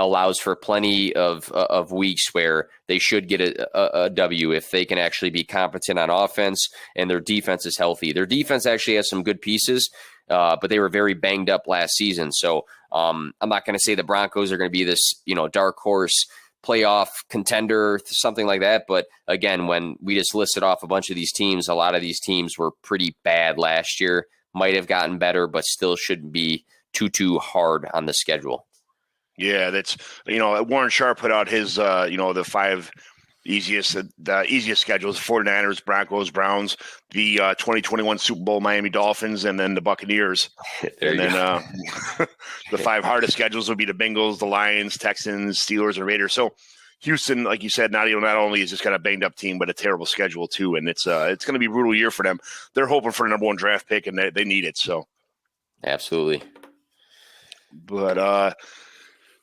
allows for plenty of weeks where they should get a W if they can actually be competent on offense and their defense is healthy. Their defense actually has some good pieces, but they were very banged up last season. So I'm not going to say the Broncos are going to be this, dark horse playoff contender, something like that. But again, when we just listed off a bunch of these teams, a lot of these teams were pretty bad last year, might have gotten better, but still shouldn't be too hard on the schedule. Yeah, that's Warren Sharp put out his the 5 easiest schedules: 49ers, Broncos, Browns, the 2021 Super Bowl Miami Dolphins, and then the Buccaneers. And then the 5 hardest schedules would be the Bengals, the Lions, Texans, Steelers, and Raiders. So Houston, like you said, not only is just got a banged up team, but a terrible schedule too, and it's going to be a brutal year for them. They're hoping for the number 1 draft pick, and they need it. So absolutely, but.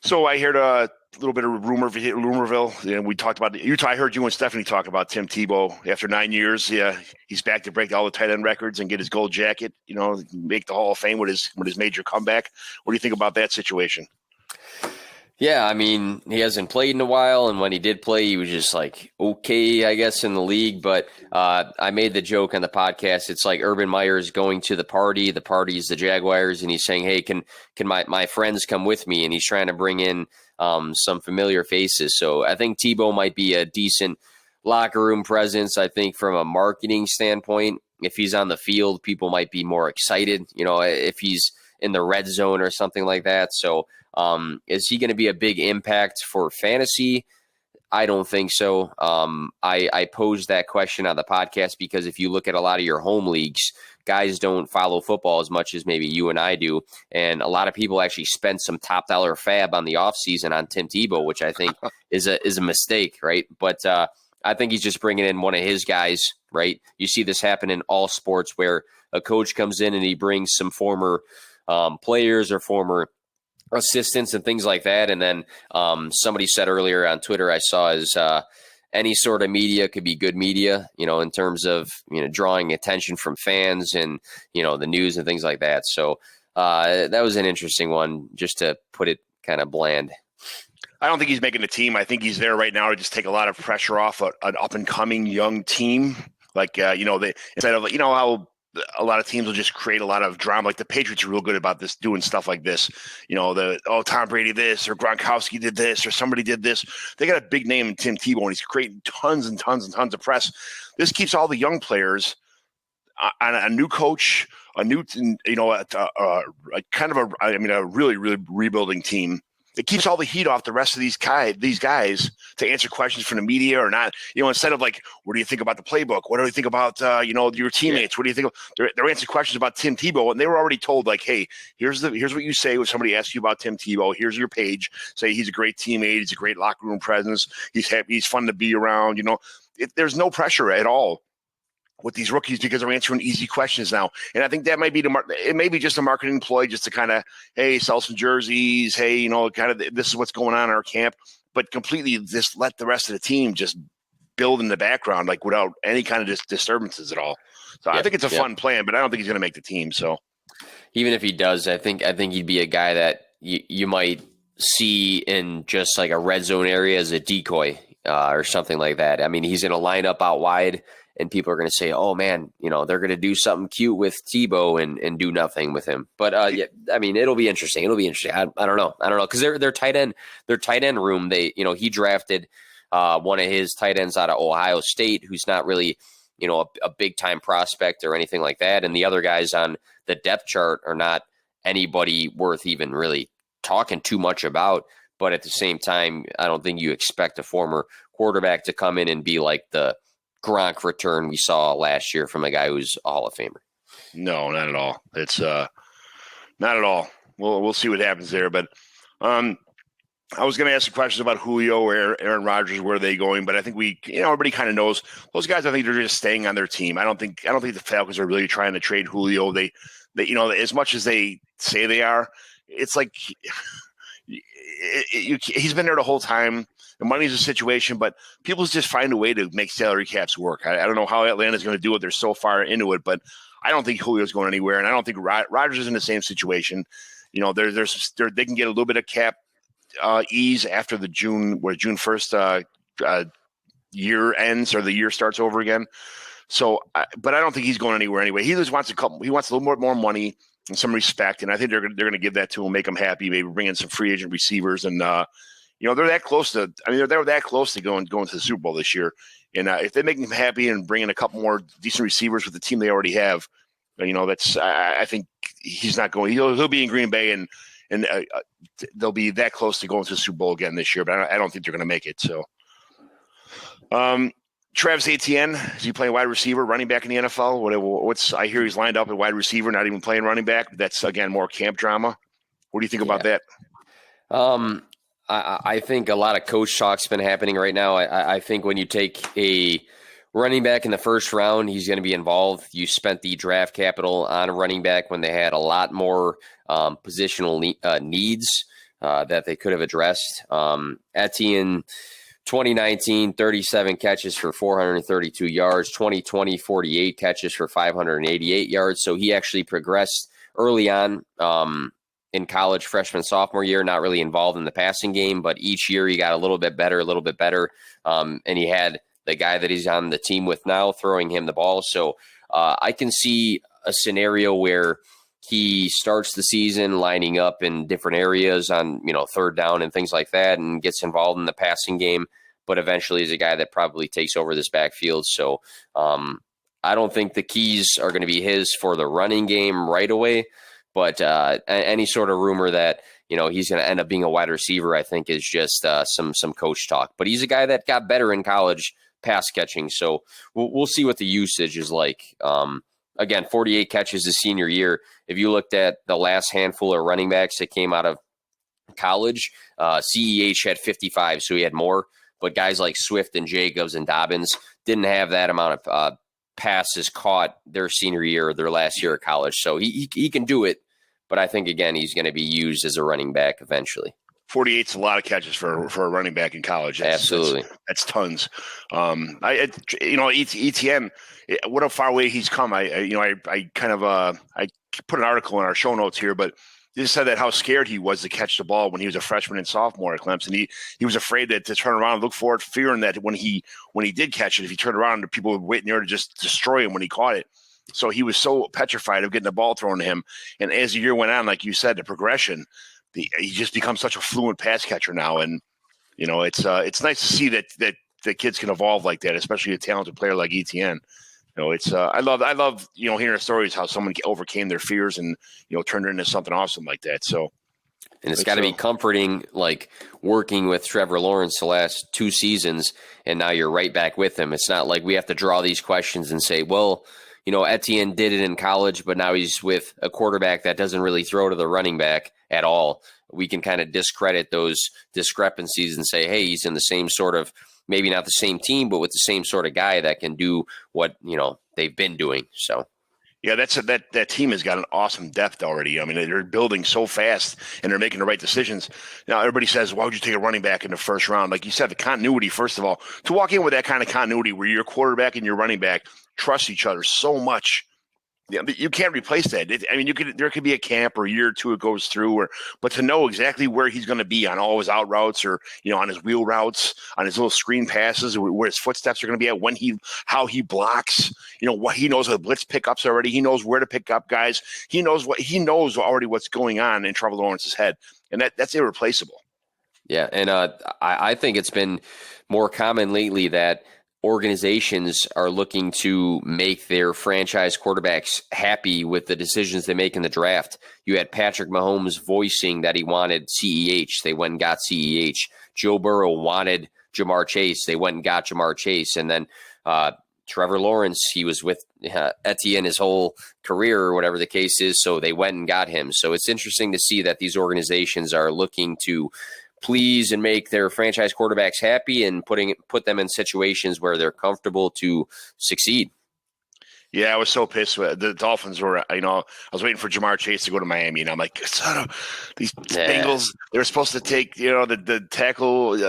So I heard a little bit of rumorville. We talked about Utah. I heard you and Stephanie talk about Tim Tebow after 9 years. Yeah, he's back to break all the tight end records and get his gold jacket. Make the Hall of Fame with his major comeback. What do you think about that situation? Yeah, I mean, he hasn't played in a while, and when he did play, he was just like, okay, I guess, in the league. But I made the joke on the podcast. It's like Urban Meyer's going to the party. The party is the Jaguars, and he's saying, hey, can my friends come with me? And he's trying to bring in some familiar faces. So I think Tebow might be a decent locker room presence. I think from a marketing standpoint, if he's on the field, people might be more excited, if he's in the red zone or something like that. So is he going to be a big impact for fantasy? I don't think so. I posed that question on the podcast because if you look at a lot of your home leagues, guys don't follow football as much as maybe you and I do. And a lot of people actually spent some top dollar fab on the offseason on Tim Tebow, which I think is a mistake, right? But I think he's just bringing in one of his guys, right? You see this happen in all sports where a coach comes in and he brings some former players or former assistants and things like that. And then somebody said earlier on Twitter, I saw is any sort of media could be good media, in terms of, drawing attention from fans and, the news and things like that. So that was an interesting one, just to put it kind of bland. I don't think he's making the team. I think he's there right now to just take a lot of pressure off an up and coming young team. Like, instead of, how a lot of teams will just create a lot of drama. Like the Patriots are real good about this, doing stuff like this. Tom Brady this, or Gronkowski did this, or somebody did this. They got a big name in Tim Tebow, and he's creating tons and tons and tons of press. This keeps all the young players on a new coach, a really, really rebuilding team. It keeps all the heat off the rest of these guys to answer questions from the media or not. Instead of like, what do you think about the playbook? What do you think about your teammates? What do you think? They're answering questions about Tim Tebow, and they were already told like, hey, here's what you say when somebody asks you about Tim Tebow. Here's your page. Say he's a great teammate. He's a great locker room presence. He's happy. He's fun to be around. There's no pressure at all with these rookies because they're answering easy questions now. And I think that might be it may be just a marketing ploy just to kind of, hey, sell some jerseys. Hey, kind of this is what's going on in our camp, but completely just let the rest of the team just build in the background, like without any kind of disturbances at all. So I think it's a fun plan, but I don't think he's going to make the team. So even if he does, I think he'd be a guy that you might see in just like a red zone area as a decoy or something like that. I mean, he's going to line up out wide, and people are going to say, oh, man, they're going to do something cute with Tebow and do nothing with him. But, it'll be interesting. I don't know. Because their tight end room, he drafted one of his tight ends out of Ohio State, who's not really, a big-time prospect or anything like that. And the other guys on the depth chart are not anybody worth even really talking too much about. But at the same time, I don't think you expect a former quarterback to come in and be like the Gronk return we saw last year from a guy who's a Hall of Famer. No, not at all. It's not at all. We'll see what happens there. But I was going to ask some questions about Julio or Aaron Rodgers, where are they going? But I think everybody kind of knows those guys. I think they're just staying on their team. I don't think the Falcons are really trying to trade Julio. They as much as they say they are, it's like he's been there the whole time. The money's a situation, but people just find a way to make salary caps work. I don't know how Atlanta's going to do it. They're so far into it, but I don't think Julio's going anywhere, and I don't think Rodgers is in the same situation. They can get a little bit of cap ease after the June 1st year ends or the year starts over again. So, but I don't think he's going anywhere anyway. He just wants he wants a little more money and some respect, and I think they're going to give that to him, make him happy. Maybe bring in some free agent receivers and. They're that close to. They're that close to going to the Super Bowl this year. And if they make him happy and bring in a couple more decent receivers with the team they already have, that's. I think he's not going. He'll be in Green Bay, and they'll be that close to going to the Super Bowl again this year. But I don't think they're going to make it. So, Travis Etienne, is he playing wide receiver, running back in the NFL? I hear he's lined up at wide receiver, not even playing running back. That's again more camp drama. What do you think about that? I think a lot of coach talk's been happening right now. I think when you take a running back in the first round, he's going to be involved. You spent the draft capital on a running back when they had a lot more positional needs that they could have addressed. Etienne, 2019, 37 catches for 432 yards. 2020, 48 catches for 588 yards. So he actually progressed early on. In college, freshman, sophomore year, not really involved in the passing game, but each year he got a little bit better. And he had the guy that he's on the team with now throwing him the ball. So I can see a scenario where he starts the season lining up in different areas on, third down and things like that and gets involved in the passing game, but eventually is a guy that probably takes over this backfield. So I don't think the keys are going to be his for the running game right away. But any sort of rumor that, he's going to end up being a wide receiver, I think is just some coach talk. But he's a guy that got better in college pass catching. So we'll see what the usage is like. again, 48 catches his senior year. If you looked at the last handful of running backs that came out of college, CEH had 55, so he had more. But guys like Swift and Jacobs and Dobbins didn't have that amount of passes caught their senior year or their last year of college. So he can do it, but I think, again, he's going to be used as a running back eventually. 48's a lot of catches for a running back in college. Absolutely. That's tons. ETN, what a far way he's come. I put an article in our show notes here, but he said that how scared he was to catch the ball when he was a freshman and sophomore at Clemson. He was afraid that to turn around and look for it, fearing that when he did catch it, if he turned around, people would wait there to just destroy him when he caught it. So he was so petrified of getting the ball thrown to him. And as the year went on, like you said, the progression, he just becomes such a fluent pass catcher now. And, it's nice to see that the kids can evolve like that, especially a talented player like ETN. I love hearing the stories how someone overcame their fears and turned it into something awesome like that. So, and it's got to be comforting, like working with Trevor Lawrence the last 2 seasons, and now you're right back with him. It's not like we have to draw these questions and say, well, Etienne did it in college, but now he's with a quarterback that doesn't really throw to the running back at all. We can kind of discredit those discrepancies and say, hey, he's in the same sort of, maybe not the same team, but with the same sort of guy that can do what, they've been doing. So, yeah, that team has got an awesome depth already. I mean, they're building so fast and they're making the right decisions. Now, everybody says, why would you take a running back in the first round? Like you said, the continuity, first of all, to walk in with that kind of continuity where your quarterback and your running back trust each other so much. Yeah, you can't replace that. There could be a camp or a year or two it goes through, but to know exactly where he's going to be on all his out routes or on his wheel routes, on his little screen passes, where his footsteps are going to be at, how he blocks, what he knows of the blitz pickups already. He knows where to pick up guys. He knows already what's going on in Trevor Lawrence's head, and that's irreplaceable. Yeah, and I think it's been more common lately that organizations are looking to make their franchise quarterbacks happy with the decisions they make in the draft. You had Patrick Mahomes voicing that he wanted CEH. They went and got CEH. Joe Burrow wanted Jamar Chase. They went and got Jamar Chase. And then Trevor Lawrence, he was with Etienne his whole career or whatever the case is, so they went and got him. So it's interesting to see that these organizations are looking to please and make their franchise quarterbacks happy and put them in situations where they're comfortable to succeed. Yeah, I was so pissed. The Dolphins were, I was waiting for Jamar Chase to go to Miami, and I'm like, these Bengals, they were supposed to take, the tackle,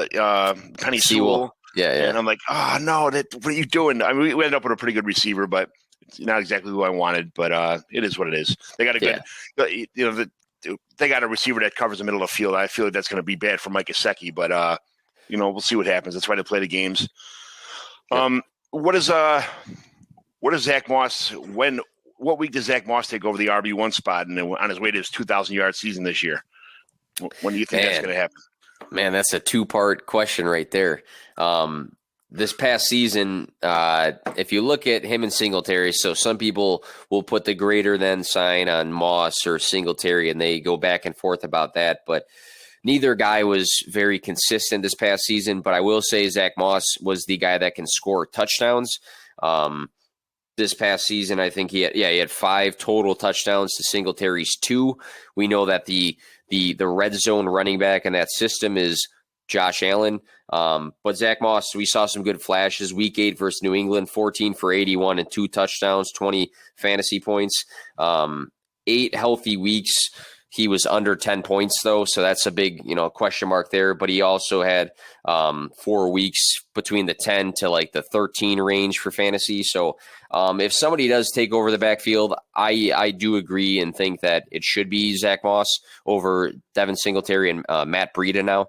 Penny Sewell. Yeah. And I'm like, oh, no, what are you doing? I mean, we ended up with a pretty good receiver, but it's not exactly who I wanted, but it is what it is. They got a good, they got a receiver that covers the middle of the field. I feel like that's going to be bad for Mike Gesicki, but we'll see what happens. That's why they play the games. What is Zach Moss? What week does Zach Moss take over the RB1 spot and on his way to his 2,000-yard season this year? When do you think that's going to happen? Man, that's a 2-part question right there. This past season, if you look at him and Singletary, so some people will put the greater than sign on Moss or Singletary, and they go back and forth about that. But neither guy was very consistent this past season. But I will say Zach Moss was the guy that can score touchdowns. This past season, I think he had 5 total touchdowns to Singletary's 2. We know that the red zone running back in that system is Josh Allen. But Zach Moss, we saw some good flashes. Week 8 versus New England, 14 for 81 and 2 touchdowns, 20 fantasy points. 8 healthy weeks. He was under 10 points, though, so that's a big, question mark there. But he also had 4 weeks between the 10 to like the 13 range for fantasy. So if somebody does take over the backfield, I do agree and think that it should be Zach Moss over Devin Singletary and Matt Breida now.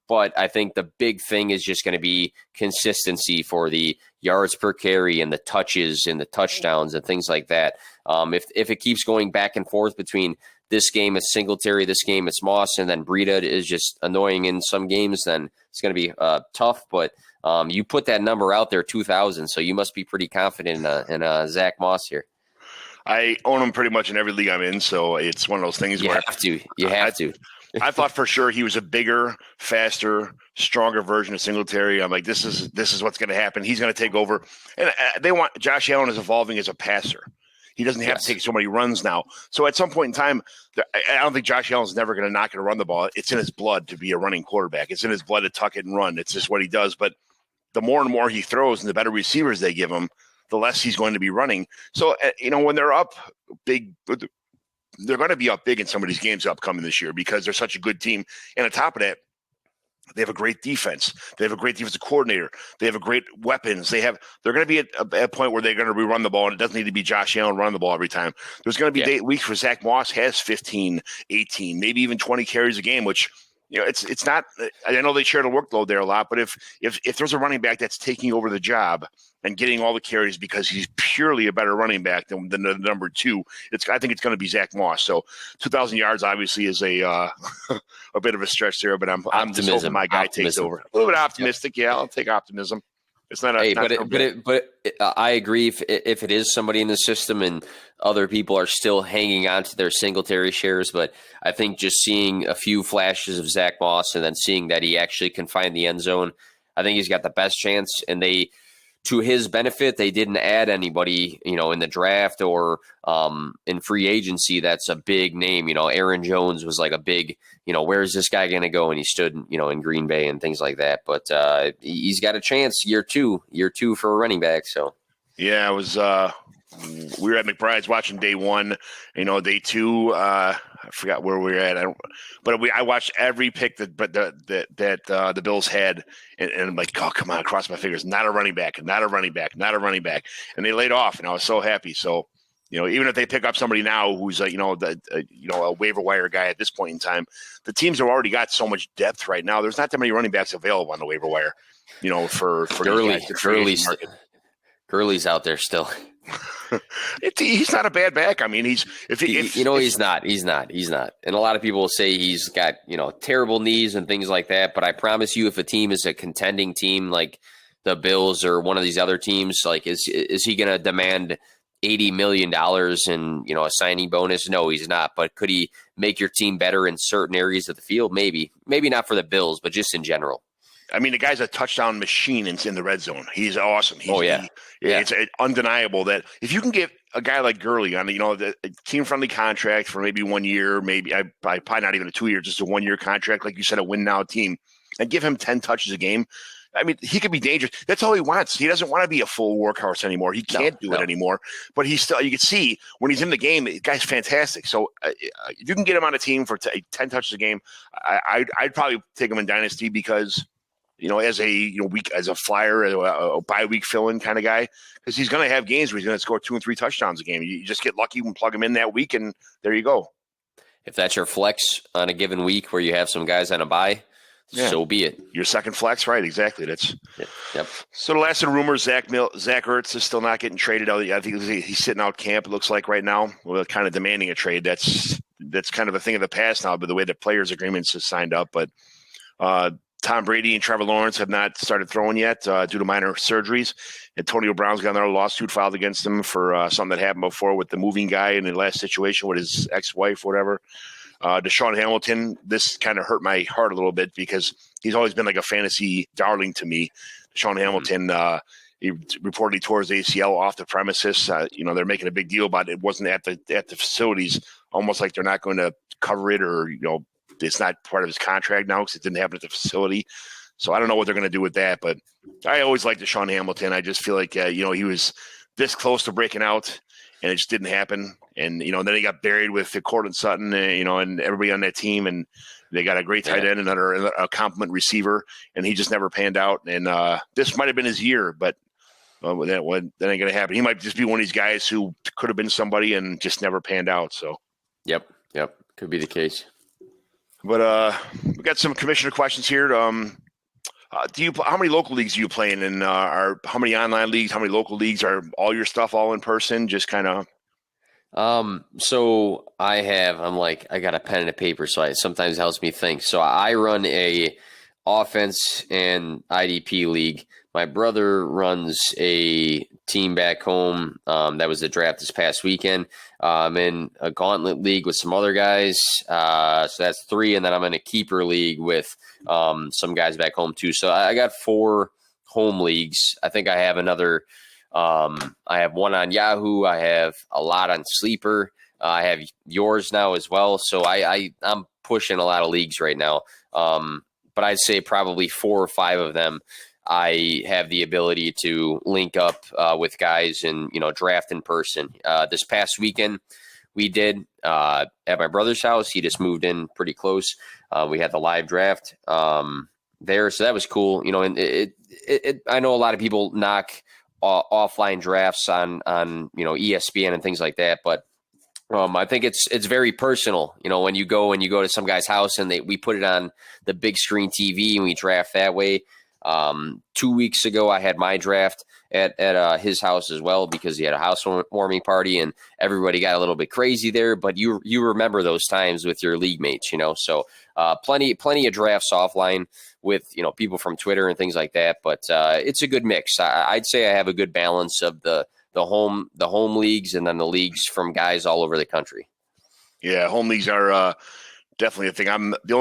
But I think the big thing is just going to be consistency for the yards per carry and the touches and the touchdowns and things like that. If it keeps going back and forth between this game it's Singletary, this game it's Moss, and then Breida is just annoying in some games, then it's going to be tough. But you put that number out there, 2,000, so you must be pretty confident in Zach Moss here. I own him pretty much in every league I'm in, so it's one of those things you have to. I thought for sure he was a bigger, faster, stronger version of Singletary. I'm like, this is what's going to happen. He's going to take over. And Josh Allen is evolving as a passer. He doesn't have to take so many runs now. So at some point in time, I don't think Josh Allen's never going to not going to run the ball. It's in his blood to be a running quarterback. It's in his blood to tuck it and run. It's just what he does. But the more and more he throws and the better receivers they give him, the less he's going to be running. So, when they're up big, they're going to be up big in some of these games upcoming this year because they're such a good team. And on top of that, they have a great defense. They have a great defensive coordinator. They have a great weapons. They're going to be at a point where they're going to rerun the ball, and it doesn't need to be Josh Allen running the ball every time. There's going to be weeks where Zach Moss has 15, 18, maybe even 20 carries a game, which it's not. I know they share the workload there a lot, but if there's a running back that's taking over the job and getting all the carries because he's purely a better running back than the number two, I think it's going to be Zach Moss. So 2,000 yards obviously is a bit of a stretch there, but I'm just hoping my guy takes over. A little bit optimistic, yeah. I'll take optimism. It's not. But I agree. If it is somebody in the system and other people are still hanging on to their Singletary shares, but I think just seeing a few flashes of Zach Moss and then seeing that he actually can find the end zone, I think he's got the best chance. And to his benefit, they didn't add anybody, in the draft or in free agency. That's a big name. Aaron Jones was like a big, where's this guy going to go? And he stood, in Green Bay and things like that. But he's got a chance year two for a running back. So, yeah, it was. We were at McBride's watching day one. Day two. I forgot where we were at. I watched every pick that the Bills had, and I'm like, oh, come on, cross my fingers. Not a running back, not a running back, not a running back. And they laid off, and I was so happy. So, even if they pick up somebody now who's a waiver wire guy at this point in time, the teams have already got so much depth right now. There's not that many running backs available on the waiver wire. For Gurley's out there still. He's not a bad back. I mean, he's not. He's not. And a lot of people will say he's got terrible knees and things like that. But I promise you, if a team is a contending team like the Bills or one of these other teams, like is he going to demand $80 million in a signing bonus? No, he's not. But could he make your team better in certain areas of the field? Maybe not for the Bills, but just in general. I mean, the guy's a touchdown machine in the red zone. He's awesome. It's undeniable that if you can get a guy like Gurley on the team-friendly contract for maybe 1 year, maybe probably not even a 2 year, just a 1 year contract, like you said, a win-now team, and give him 10 touches a game. I mean, he could be dangerous. That's all he wants. He doesn't want to be a full workhorse anymore. He can't do it anymore. But he's still. You can see when he's in the game, the guy's fantastic. So if you can get him on a team for 10 touches a game, I'd probably take him in Dynasty because. As a flyer, a bye-week fill-in kind of guy, because he's going to have games where he's going to score 2 and 3 touchdowns a game. You just get lucky and plug him in that week, and there you go. If that's your flex on a given week where you have some guys on a bye, so be it. Your second flex, right? Exactly. Yep. So the last of the rumors, Zach Ertz is still not getting traded out. I think he's sitting out camp. It looks like right now, we're kind of demanding a trade. That's kind of a thing of the past now, but the way the players' agreements is signed up, but. Tom Brady and Trevor Lawrence have not started throwing yet due to minor surgeries. Antonio Brown's got another lawsuit filed against him for something that happened before with the moving guy in the last situation with his ex-wife, whatever. Deshaun Hamilton, this kind of hurt my heart a little bit because he's always been like a fantasy darling to me. Deshaun Hamilton, he reportedly tore his ACL off the premises. They're making a big deal about it. It wasn't at the facilities, almost like they're not going to cover it or, it's not part of his contract now because it didn't happen at the facility. So I don't know what they're going to do with that. But I always liked Deshaun Hamilton. I just feel like, he was this close to breaking out and it just didn't happen. And, then he got buried with Cortland Sutton, and everybody on that team. And they got a great tight end and a compliment receiver. And he just never panned out. And this might have been his year, but that ain't going to happen. He might just be one of these guys who could have been somebody and just never panned out. So, Yep. Could be the case. But we got some commissioner questions here. How many local leagues do you play in? And how many online leagues? How many local leagues? Are all your stuff all in person? Just kind of. So I got a pen and a paper, so it sometimes helps me think. So I run a offense and IDP league. My brother runs a team back home. That was the draft this past weekend. I'm in a gauntlet league with some other guys. So that's 3. And then I'm in a keeper league with some guys back home too. So I got 4 home leagues. I think I have another. I have one on Yahoo. I have a lot on Sleeper. I have yours now as well. So I'm pushing a lot of leagues right now. But I'd say probably 4 or 5 of them I have the ability to link up with guys and, draft in person. This past weekend we did at my brother's house. He just moved in pretty close. We had the live draft there. So that was cool. And I know a lot of people knock offline drafts on ESPN and things like that, but I think it's very personal, when you go to some guy's house and we put it on the big screen TV and we draft that way. 2 weeks ago, I had my draft at his house as well because he had a housewarming party and everybody got a little bit crazy there. But you remember those times with your league mates, So plenty of drafts offline with people from Twitter and things like that. But it's a good mix. I'd say I have a good balance of the home leagues and then the leagues from guys all over the country. Yeah, home leagues are definitely a thing. I'm the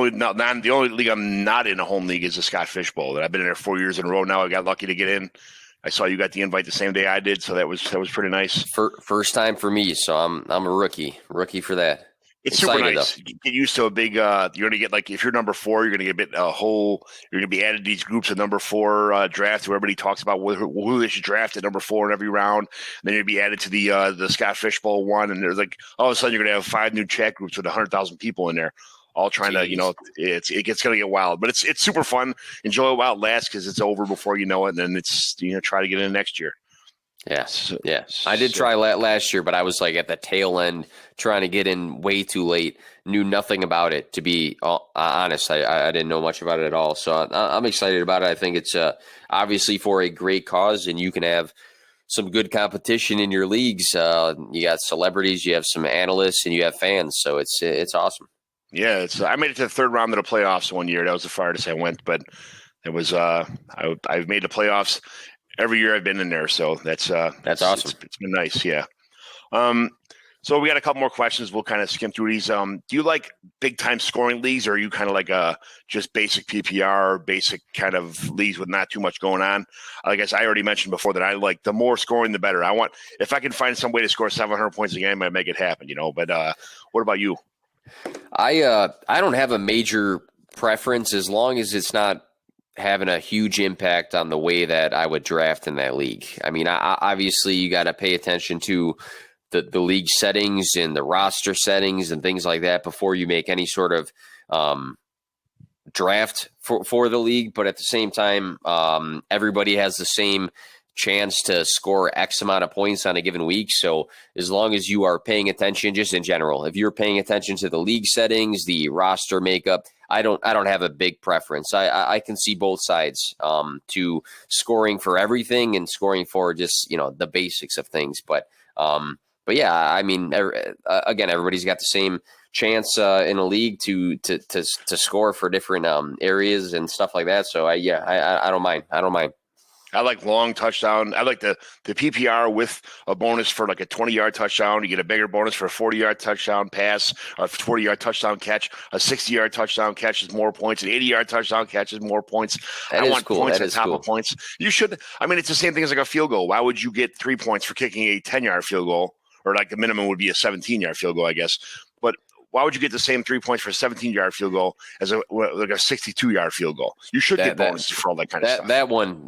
only league I'm not in a home league is the Scott Fish Bowl. That I've been in there 4 years in a row now. I got lucky to get in. I saw you got the invite the same day I did, so that was pretty nice. First time for me, so I'm a rookie for that. It's excited, super nice. You get used to a big. You're going to get if you're number 4, you're going to get you're going to be added to these groups of number 4 draft where everybody talks about who they should draft at number 4 in every round. And then you'll be added to the Scott Fish Bowl one, and there's all of a sudden you're going to have 5 new chat groups with 100,000 people in there, all trying to it gets going to get wild, but it's super fun. Enjoy it while it lasts because it's over before you know it, and then it's try to get in next year. Yeah. I did try last year, but I was at the tail end trying to get in way too late. Knew nothing about it, to be honest. I didn't know much about it at all. So I'm excited about it. I think it's obviously for a great cause, and you can have some good competition in your leagues. You got celebrities, you have some analysts, and you have fans. So it's awesome. Yeah, I made it to the 3rd round of the playoffs one year. That was the farthest I went, but it was I've made the playoffs every year I've been in there, so that's awesome. It's been nice, yeah. So we got a couple more questions. We'll kind of skim through these. Do you like big time scoring leagues, or are you kind of like just basic PPR, basic kind of leagues with not too much going on? I guess I already mentioned before that I like the more scoring, the better. If I can find some way to score 700 points a game, I make it happen, But what about you? I don't have a major preference as long as it's not having a huge impact on the way that I would draft in that league. I mean, obviously you got to pay attention to the league settings and the roster settings and things like that before you make any sort of draft for the league. But at the same time, everybody has the same chance to score X amount of points on a given week. So as long as you are paying attention, just in general, if you're paying attention to the league settings, the roster makeup, I don't have a big preference. I can see both sides to scoring for everything and scoring for just, the basics of things. But yeah, I mean, again, everybody's got the same chance in a league to score for different areas and stuff like that. So I don't mind. I like long touchdown. I like the PPR with a bonus for like a 20-yard touchdown. You get a bigger bonus for a 40-yard touchdown pass, a 40-yard touchdown catch, a 60-yard touchdown catch is more points, an 80-yard touchdown catch is more points. I want points on top of points. You should. I mean, it's the same thing as like a field goal. Why would you get 3 points for kicking a 10-yard field goal, or like the minimum would be a 17-yard field goal, I guess? But why would you get the same 3 points for a 17-yard field goal as a 62-yard field goal? You should get bonuses for all that kind of stuff.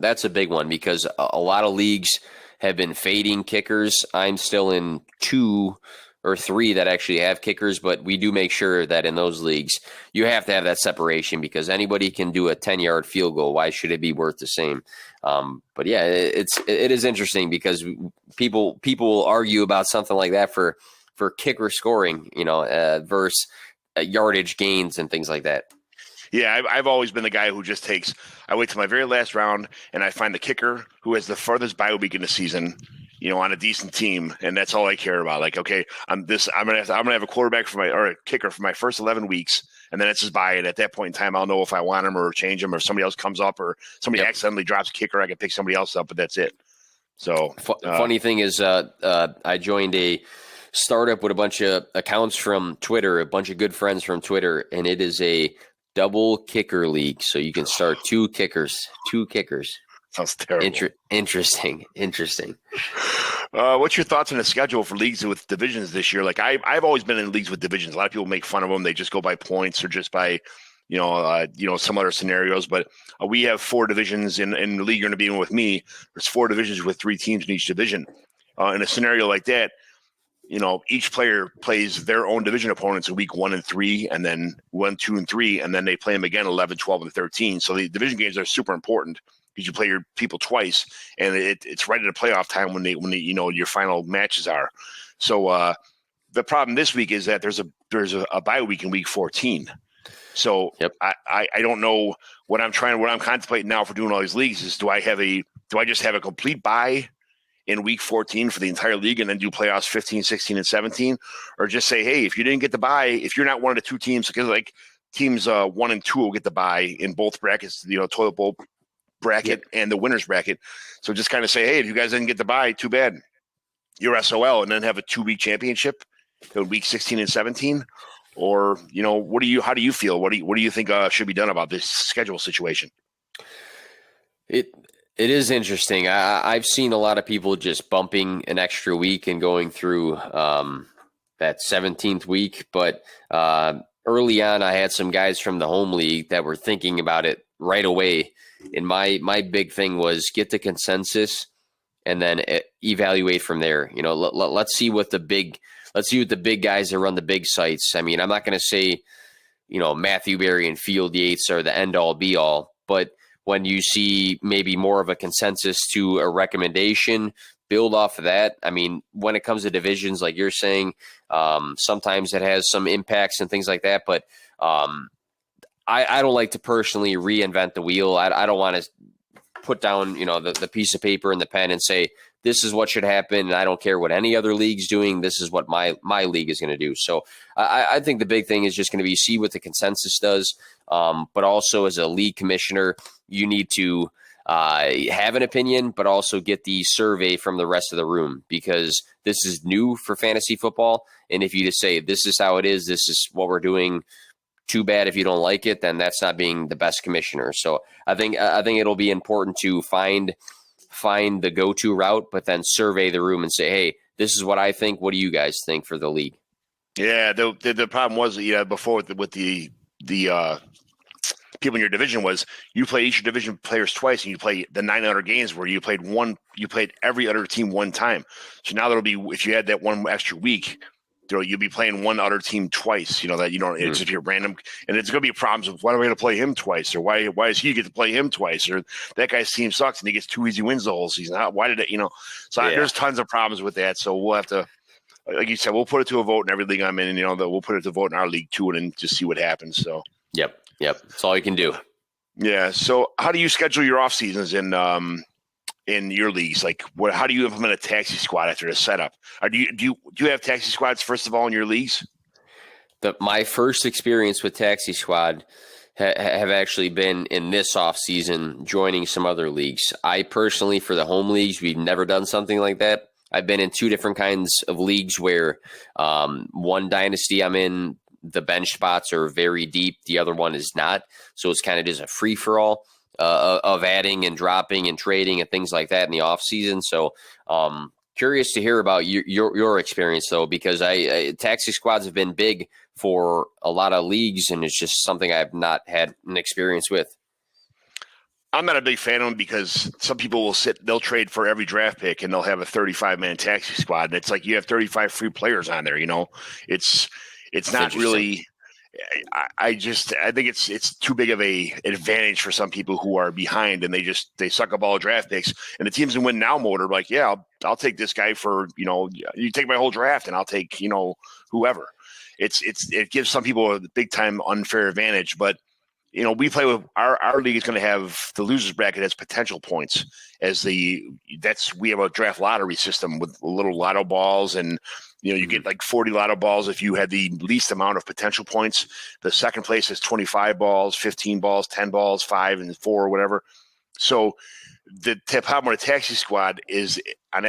That's a big one because a lot of leagues have been fading kickers. I'm still in 2 or 3 that actually have kickers, but we do make sure that in those leagues you have to have that separation because anybody can do a 10-yard field goal. Why should it be worth the same? But yeah, it is interesting because people will argue about something like that for kicker scoring, versus yardage gains and things like that. Yeah, I've always been the guy who just I wait till my very last round and I find the kicker who has the furthest bye week in the season, on a decent team, and that's all I care about. Like, okay, I'm gonna have a quarterback or a kicker for my first 11 weeks, and then it's his bye. And at that point in time, I'll know if I want him or change him, or somebody else comes up, or somebody accidentally drops a kicker. I can pick somebody else up, but that's it. So funny thing is, I joined a startup with a bunch of accounts from Twitter, a bunch of good friends from Twitter, and it is a double kicker league. So you can start two kickers. Sounds terrible. Interesting. What's your thoughts on the schedule for leagues with divisions this year? Like I've always been in leagues with divisions. A lot of people make fun of them. They just go by points or just by, some other scenarios. But we have 4 divisions in the league you're going to be in with me. There's 4 divisions with 3 teams in each division. In a scenario like that, each player plays their own division opponents in week 1 and 3, and then 1, 2, and 3, and then they play them again 11, 12, and 13. So the division games are super important because you play your people twice, and it's right at the playoff time when your final matches are. So the problem this week is that there's a bye week in week 14. So I don't know what I'm contemplating now for doing all these leagues is do I just have a complete bye in week 14 for the entire league and then do playoffs 15, 16, and 17, or just say, hey, if you didn't get the bye, if you're not one of the 2 teams, because like teams 1 and 2 will get the bye in both brackets, toilet bowl bracket and the winner's bracket. So just kind of say, hey, if you guys didn't get the bye, too bad, you're SOL, and then have a 2-week championship in week 16 and 17. Or, how do you feel? What do you think should be done about this schedule situation? It is interesting. I've seen a lot of people just bumping an extra week and going through that 17th week. But early on, I had some guys from the home league that were thinking about it right away. And my big thing was get the consensus and then evaluate from there. Let's see what the big guys that run the big sites. I mean, I'm not going to say, Matthew Berry and Field Yates are the end all be all, but when you see maybe more of a consensus to a recommendation, build off of that. I mean, when it comes to divisions, like you're saying, sometimes it has some impacts and things like that. But I don't like to personally reinvent the wheel. I don't want to put down, the piece of paper and the pen and say, this is what should happen. And I don't care what any other league's doing. This is what my league is going to do. So I think the big thing is just going to be see what the consensus does. But also as a league commissioner, you need to have an opinion, but also get the survey from the rest of the room, because this is new for fantasy football. And if you just say, this is how it is, this is what we're doing, too bad if you don't like it, then that's not being the best commissioner. So I think it'll be important to find the go-to route, but then survey the room and say, hey, this is what I think. What do you guys think for the league? Yeah, the problem was, before with the people in your division was you play each division players twice, and you play the 9 other games where you played every other team one time. So now there'll be, if you had that one extra week, you'll be playing one other team twice. It's just your random, and it's going to be problems of why are we going to play him twice, or why does he get to play him twice, or that guy's team sucks and he gets 2 easy wins the whole season. Why did it? So there's tons of problems with that. So we'll have to, like you said, we'll put it to a vote in every league I'm in, and we'll put it to vote in our league too, and then just see what happens. So Yep. That's all you can do. Yeah. So how do you schedule your off seasons in your leagues? Like, how do you implement a taxi squad after the setup? Or do you have taxi squads first of all in your leagues? My first experience with taxi squad have actually been in this off season, joining some other leagues. I personally, for the home leagues, we've never done something like that. I've been in 2 different kinds of leagues where one dynasty I'm in, the bench spots are very deep. The other one is not. So it's kind of just a free for all of adding and dropping and trading and things like that in the off season. So curious to hear about your experience though, because taxi squads have been big for a lot of leagues, and it's just something I've not had an experience with. I'm not a big fan of them because some people they'll trade for every draft pick and they'll have a 35-man taxi squad. And it's like you have 35 free players on there. It's not really. I think it's too big of a advantage for some people who are behind, and they suck up all draft picks. And the teams in win now mode are like, yeah, I'll take this guy for you take my whole draft, and I'll take whoever. It gives some people a big time unfair advantage, but we play with our league is going to have the losers bracket as potential points we have a draft lottery system with little lotto balls, and You get like 40 lotto balls if you had the least amount of potential points. The second place is 25 balls, 15 balls, 10 balls, 5 and 4, or whatever. So the problem with a taxi squad is on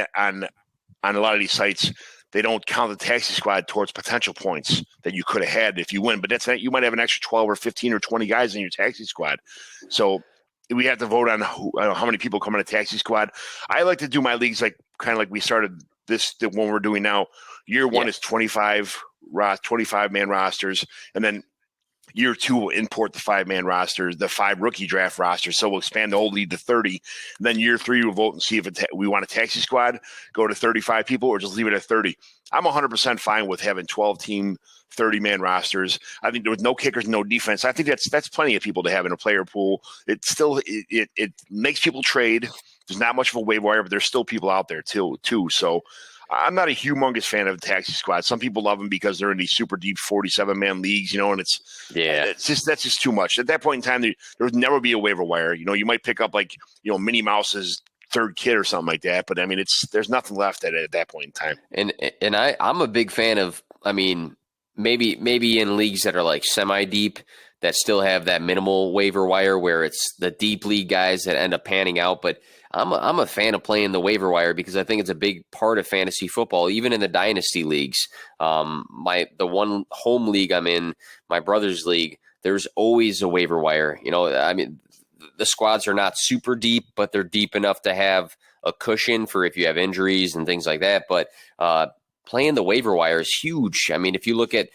a lot of these sites, they don't count the taxi squad towards potential points that you could have had if you win. But that's not, you might have an extra 12 or 15 or 20 guys in your taxi squad. So we have to vote on how many people come in a taxi squad. I like to do my leagues kind of like we started the one we're doing now. Year one is 25 man rosters, and then year two will import the 5-man rosters, the 5 rookie draft rosters. So we'll expand the whole league to 30. And then year three, we'll vote and see if we want a taxi squad, go to 35 people, or just leave it at 30. I'm 100% fine with having 12-team, 30-man rosters. I think with no kickers, no defense, I think that's plenty of people to have in a player pool. It still it makes people trade. There's not much of a waiver wire, but there's still people out there too. So I'm not a humongous fan of the taxi squad. Some people love them because they're in these super deep 47-man leagues, and that's just too much. At that point in time, there would never be a waiver wire. You might pick up Minnie Mouse's third kid or something like that, but I mean, there's nothing left at that point in time. And I'm a big fan of. I mean, maybe in leagues that are like semi-deep that still have that minimal waiver wire where it's the deep league guys that end up panning out, but I'm a fan of playing the waiver wire because I think it's a big part of fantasy football, even in the dynasty leagues. The one home league I'm in, my brother's league, there's always a waiver wire. I mean, the squads are not super deep, but they're deep enough to have a cushion for if you have injuries and things like that. But playing the waiver wire is huge. I mean, if you look at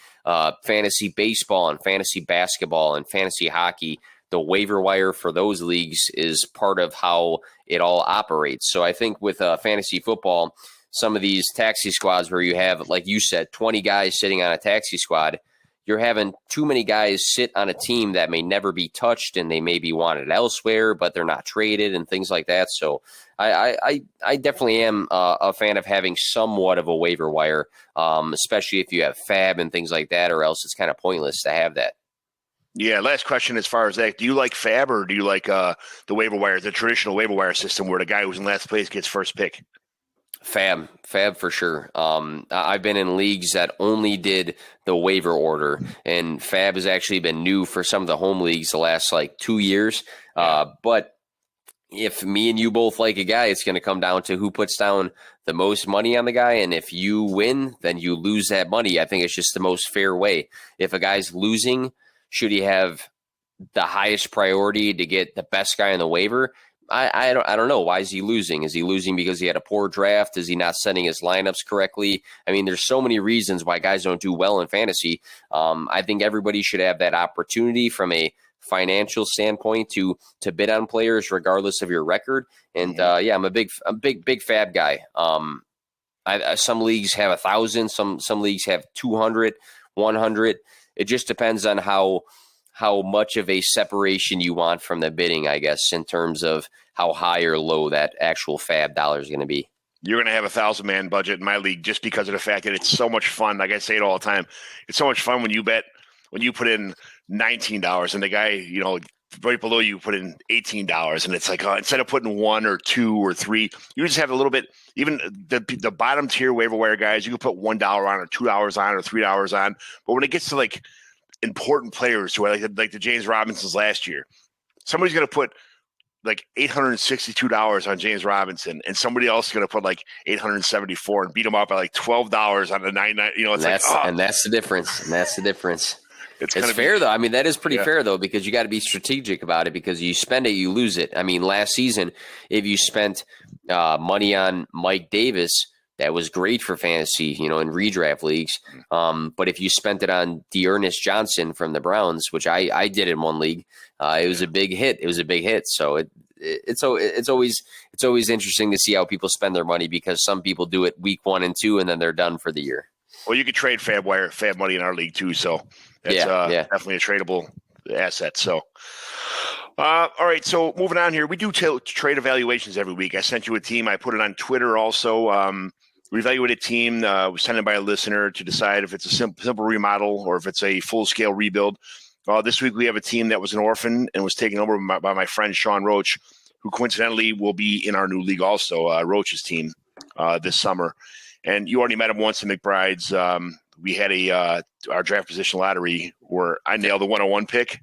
fantasy baseball and fantasy basketball and fantasy hockey, the waiver wire for those leagues is part of how it all operates. So I think with fantasy football, some of these taxi squads where you have, like you said, 20 guys sitting on a taxi squad, you're having too many guys sit on a team that may never be touched and they may be wanted elsewhere, but they're not traded and things like that. So I definitely am a fan of having somewhat of a waiver wire, especially if you have fab and things like that, or else it's kind of pointless to have that. Yeah, last question as far as that. Do you like fab or do you like the waiver wire, the traditional waiver wire system where the guy who's in last place gets first pick? Fab for sure. I've been in leagues that only did the waiver order, and fab has actually been new for some of the home leagues the last 2 years. But if me and you both like a guy, it's going to come down to who puts down the most money on the guy. And if you win, then you lose that money. I think it's just the most fair way. If a guy's losing, should he have the highest priority to get the best guy on the waiver? I don't know. Why is he losing? Is he losing because he had a poor draft? Is he not setting his lineups correctly? I mean, there's so many reasons why guys don't do well in fantasy. I think everybody should have that opportunity from a financial standpoint to bid on players regardless of your record. And I'm a big fab guy. Some leagues have 1,000. Some leagues have 200, 100. It just depends on how much of a separation you want from the bidding, I guess, in terms of how high or low that actual fab dollar is going to be. You're going to have a 1,000-man budget in my league just because of the fact that it's so much fun. Like I say it all the time, it's so much fun when you put in $19 and the guy, right below you put in $18, and it's like instead of putting 1 or 2 or 3, you just have a little bit. Even the bottom tier waiver wire guys, you can put $1 on or $2 on or $3 on. But when it gets to important players who are like the James Robinsons last year, somebody's going to put $862 on James Robinson, and somebody else is going to put $874 and beat him up by $12 on the 99. And that's the difference. And that's the difference. It's fair, though. I mean, that is pretty fair, though, because you got to be strategic about it because you spend it, you lose it. I mean, last season, if you spent money on Mike Davis, that was great for fantasy, in redraft leagues. But if you spent it on Dearness Johnson from the Browns, which I did in one league, it was a big hit. It was a big hit. So it's always interesting to see how people spend their money because some people do it week 1 and 2 and then they're done for the year. Well, you could trade fab money in our league too. So that's definitely a tradable asset. So. All right, so moving on here, we do trade evaluations every week. I sent you a team. I put it on Twitter also. We evaluate a team. We send it by a listener to decide if it's a simple remodel or if it's a full-scale rebuild. This week we have a team that was an orphan and was taken over by my friend Sean Roach, who coincidentally will be in our new league also, Roach's team, this summer. And you already met him once in McBride's. We had our draft position lottery where I nailed the 101 pick,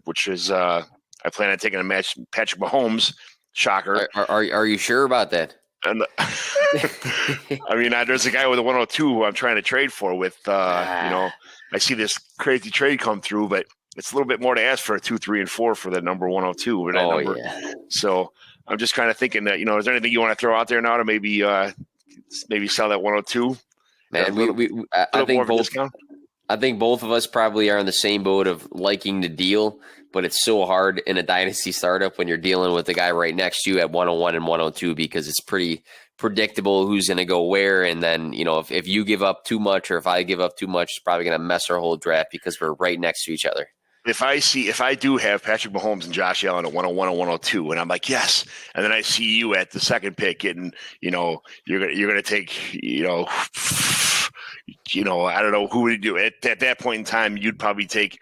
which is I plan on taking a match Patrick Mahomes. Shocker. Are you sure about that? And I mean, there's a guy with a 102 who I'm trying to trade for. I see this crazy trade come through, but it's a little bit more to ask for a 2, 3, and 4 for the number 102. Or that number. Yeah. So I'm just kind of thinking that is there anything you want to throw out there now to maybe sell that 102? Man, I think both of us probably are in the same boat of liking the deal, but it's so hard in a dynasty startup when you're dealing with the guy right next to you at 101 and 102 because it's pretty predictable who's going to go where. And then, if you give up too much or if I give up too much, it's probably going to mess our whole draft because we're right next to each other. If I do have Patrick Mahomes and Josh Allen at 101 and 102, and I'm like, yes, and then I see you at the second pick getting, you're gonna take, I don't know who would do it at that point in time. You'd probably take.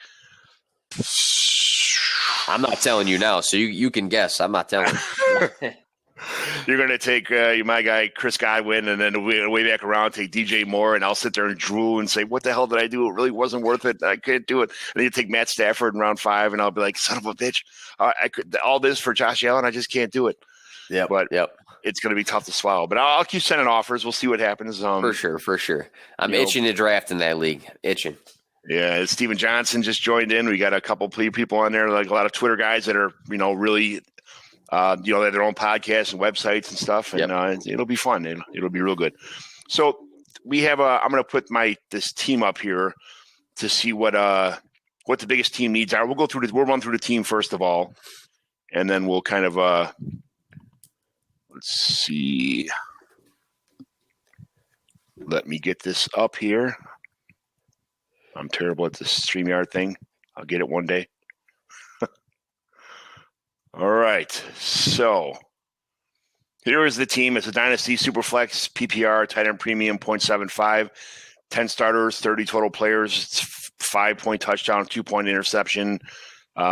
I'm not telling you now, so you can guess. I'm not telling you. You're going to take my guy, Chris Godwin, and then way back around, take DJ Moore, and I'll sit there and drool and say, what the hell did I do? It really wasn't worth it. I couldn't do it. And then you take Matt Stafford in round 5, and I'll be like, son of a bitch. I could all this for Josh Allen. I just can't do it. Yeah, but it's going to be tough to swallow. But I'll keep sending offers. We'll see what happens. For sure. I'm itching to draft in that league. Itching. Yeah, Steven Johnson just joined in. We got a couple people on there, like a lot of Twitter guys that are, really – they have their own podcasts and websites and stuff, and it'll be fun. It'll be real good. So we have I'm going to put this team up here to see what the biggest team needs are. We'll run through the team first of all, and then we'll kind of let's see. Let me get this up here. I'm terrible at this StreamYard thing. I'll get it one day. All right, so here is the team. It's a Dynasty Superflex PPR tight end premium 0.75, 10 starters, 30 total players. It's 5-point touchdown, 2-point interception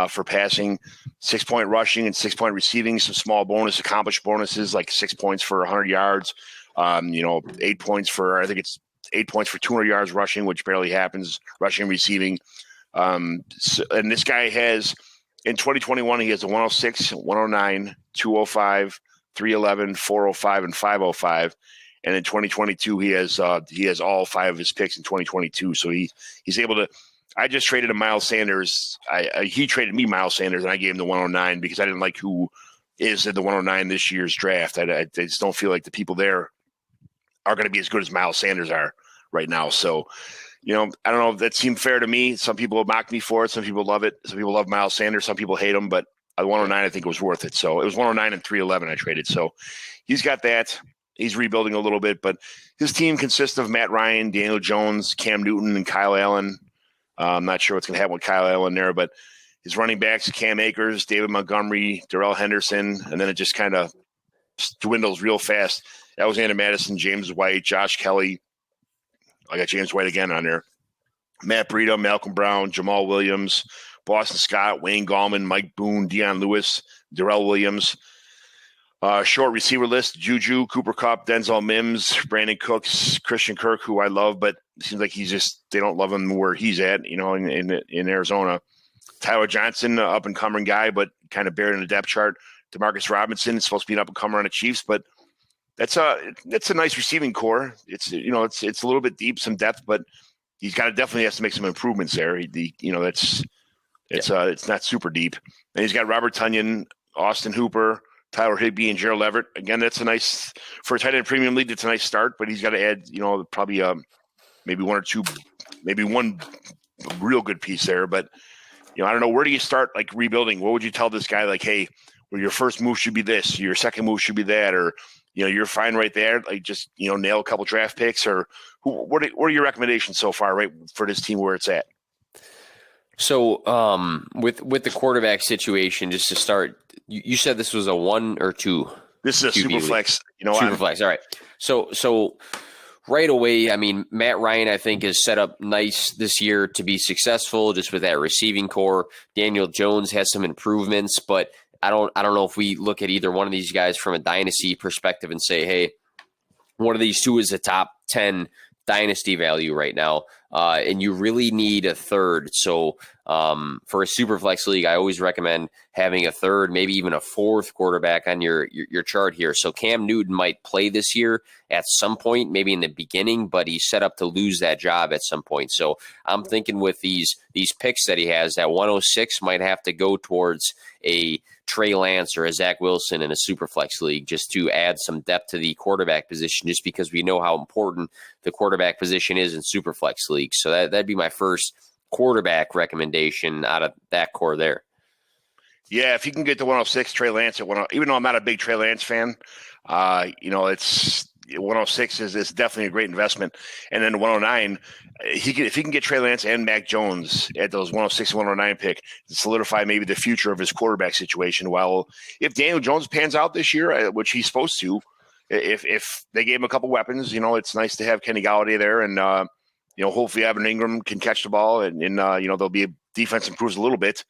for passing, 6-point rushing and 6-point receiving. Some small accomplished bonuses like 6 points for 100 yards. 8 points for 200 yards rushing, which barely happens. Rushing and receiving, and this guy has. In 2021, he has a 106, 109, 205, 311, 405, and 505. And in 2022, he has all 5 of his picks in 2022. So he's able to. I just traded him Miles Sanders. He traded me Miles Sanders, and I gave him the 109 because I didn't like who is at the 109 this year's draft. I just don't feel like the people there are going to be as good as Miles Sanders are right now. So. I don't know if that seemed fair to me. Some people mock me for it. Some people love it. Some people love Miles Sanders. Some people hate him. But at 109, I think it was worth it. So it was 109 and 311 I traded. So he's got that. He's rebuilding a little bit. But his team consists of Matt Ryan, Daniel Jones, Cam Newton, and Kyle Allen. I'm not sure what's going to happen with Kyle Allen there. But his running backs, Cam Akers, David Montgomery, Darrell Henderson. And then it just kind of dwindles real fast. Alexander Madison, James White, Josh Kelly. I got James White again on there. Matt Breida, Malcolm Brown, Jamal Williams, Boston Scott, Wayne Gallman, Mike Boone, Deion Lewis, Darrell Williams. Short receiver list: Juju, Cooper Kupp, Denzel Mims, Brandon Cooks, Christian Kirk, who I love, but it seems like they don't love him where he's at, in Arizona. Tyler Johnson, up and coming guy, but kind of buried in the depth chart. Demarcus Robinson is supposed to be an up and comer on the Chiefs, but that's a nice receiving core. It's it's a little bit deep, some depth, but he's definitely has to make some improvements there. It's not super deep. And he's got Robert Tonyan, Austin Hooper, Tyler Higbee, and Gerald Everett. Again, that's a nice for a tight end premium league. It's a nice start, but he's got to add probably maybe one or two, maybe one real good piece there. But I don't know, where do you start like rebuilding? What would you tell this guy? Like, hey, well, your first move should be this, your second move should be that, or you're fine right there. Like just, nail a couple draft picks, or what are your recommendations so far, right, for this team where it's at? So with the quarterback situation, just to start, you said this was a 1 or 2? This is a super flex. Super flex. All right. So right away, I mean, Matt Ryan, I think, is set up nice this year to be successful just with that receiving core. Daniel Jones has some improvements, but I don't know if we look at either one of these guys from a dynasty perspective and say, hey, one of these two is a top 10 dynasty value right now, and you really need a third. So for a super flex league, I always recommend having a third, maybe even a fourth quarterback on your chart here. So Cam Newton might play this year at some point, maybe in the beginning, but he's set up to lose that job at some point. So I'm thinking with these picks that he has, that 106 might have to go towards a Trey Lance or a Zach Wilson in a super flex league, just to add some depth to the quarterback position, just because we know how important the quarterback position is in super flex leagues. So that'd be my first quarterback recommendation out of that core there. Yeah, if you can get the 106 Trey Lance at 10, even though I'm not a big Trey Lance fan, it's 106 is definitely a great investment. And then 109, if he can get Trey Lance and Mac Jones at those 106 and 109 pick, to solidify maybe the future of his quarterback situation. While if Daniel Jones pans out this year, which he's supposed to, if they gave him a couple weapons, it's nice to have Kenny Golladay there, and hopefully Evan Ingram can catch the ball, and there'll be a defense improves a little bit.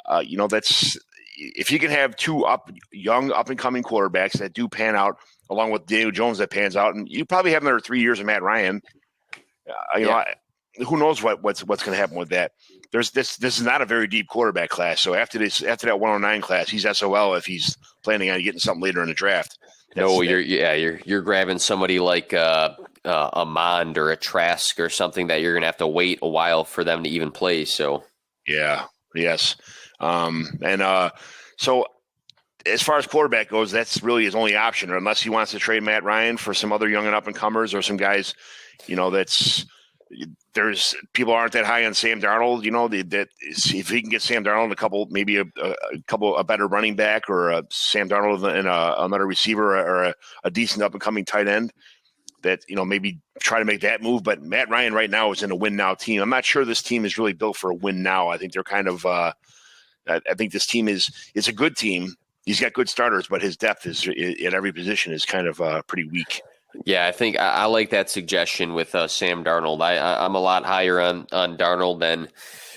That's if you can have two young up and coming quarterbacks that do pan out, along with Daniel Jones that pans out, and you probably have another 3 years of Matt Ryan. Who knows what's going to happen with that? This is not a very deep quarterback class. So after that 109 class, he's SOL if he's planning on getting something later in the draft. You're grabbing somebody like a Mond or a Trask or something that you're going to have to wait a while for them to even play. So yes. So as far as quarterback goes, that's really his only option, or unless he wants to trade Matt Ryan for some other young and up and comers or some guys, there's people aren't that high on Sam Darnold. If he can get Sam Darnold maybe a better running back, or Sam Darnold and another receiver, or a decent up and coming tight end, that maybe try to make that move. But Matt Ryan right now is in a win now team. I'm not sure this team is really built for a win now. I think they're kind of. I think this team is a good team. He's got good starters, but his depth is at every position is kind of pretty weak. Yeah, I think I like that suggestion with Sam Darnold. I'm a lot higher on Darnold than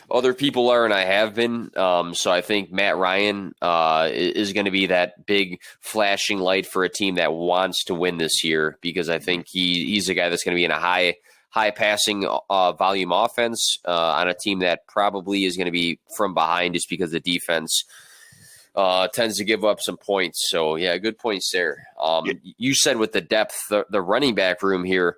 other people are, and I have been. So I think Matt Ryan is going to be that big flashing light for a team that wants to win this year, because I think he's a guy that's going to be in a high passing volume offense on a team that probably is going to be from behind, just because the defense tends to give up some points. So, yeah, good points there. You said with the depth, the running back room here,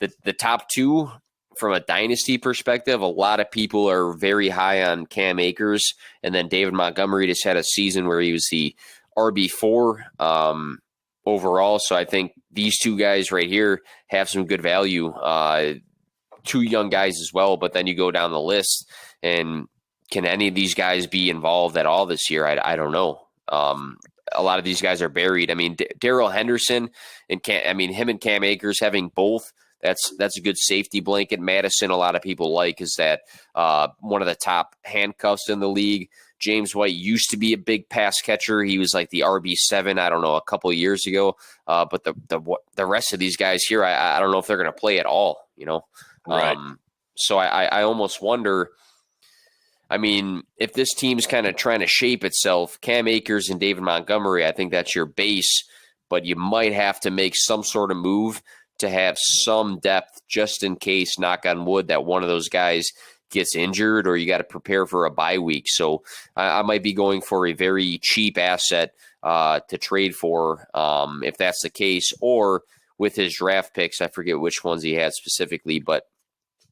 the top two from a dynasty perspective, a lot of people are very high on Cam Akers, and then David Montgomery just had a season where he was the RB4 overall. So I think these two guys right here have some good value. Two young guys as well, but then you go down the list, and can any of these guys be involved at all this year? I don't know. A lot of these guys are buried. I mean, Darrell Henderson him and Cam Akers having both, that's a good safety blanket. Madison, a lot of people like, is that one of the top handcuffs in the league. James White used to be a big pass catcher. He was like the RB7, I don't know, a couple of years ago. But the rest of these guys here, I don't know if they're going to play at all, Right. So I almost wonder, I mean, if this team's kind of trying to shape itself, Cam Akers and David Montgomery, I think that's your base, but you might have to make some sort of move to have some depth just in case, knock on wood, that one of those guys gets injured or you got to prepare for a bye week. So I might be going for a very cheap asset to trade for if that's the case, or with his draft picks, I forget which ones he had specifically, but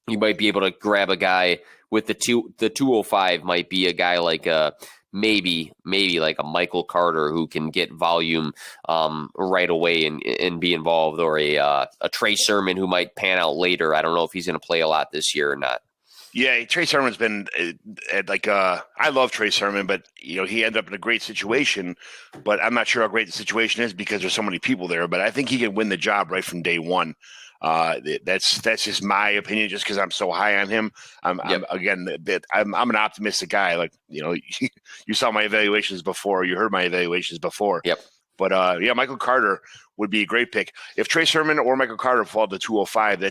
you might be able to grab a guy with the 205 might be a guy like maybe like a Michael Carter who can get volume right away and be involved, or a Trey Sermon who might pan out later. I don't know if he's going to play a lot this year or not. Yeah, Trey Sermon's been I love Trey Sermon, but he ended up in a great situation. But I'm not sure how great the situation is because there's so many people there. But I think he can win the job right from day one. That's just my opinion, just because I'm so high on him. I'm an optimistic guy. Like, you saw my evaluations before, you heard my evaluations before. Yep. But Michael Carter would be a great pick. If Trey Sermon or Michael Carter fall to 205,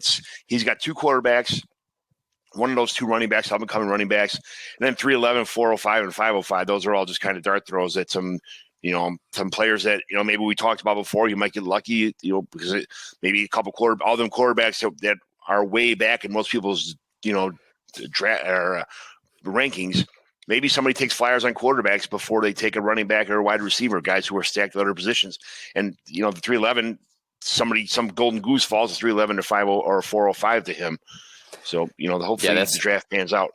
he's got two quarterbacks, one of those two running backs, up-and-coming running backs, and then 311, 405, and 505. Those are all just kind of dart throws at some some players that, maybe we talked about before, you might get lucky, because maybe a couple all them quarterbacks that are way back in most people's, draft or rankings. Maybe somebody takes flyers on quarterbacks before they take a running back or a wide receiver, guys who are stacked at other positions. And, the 311, some golden goose falls to 311 to 50 or 405 to him. So, hopefully the draft pans out.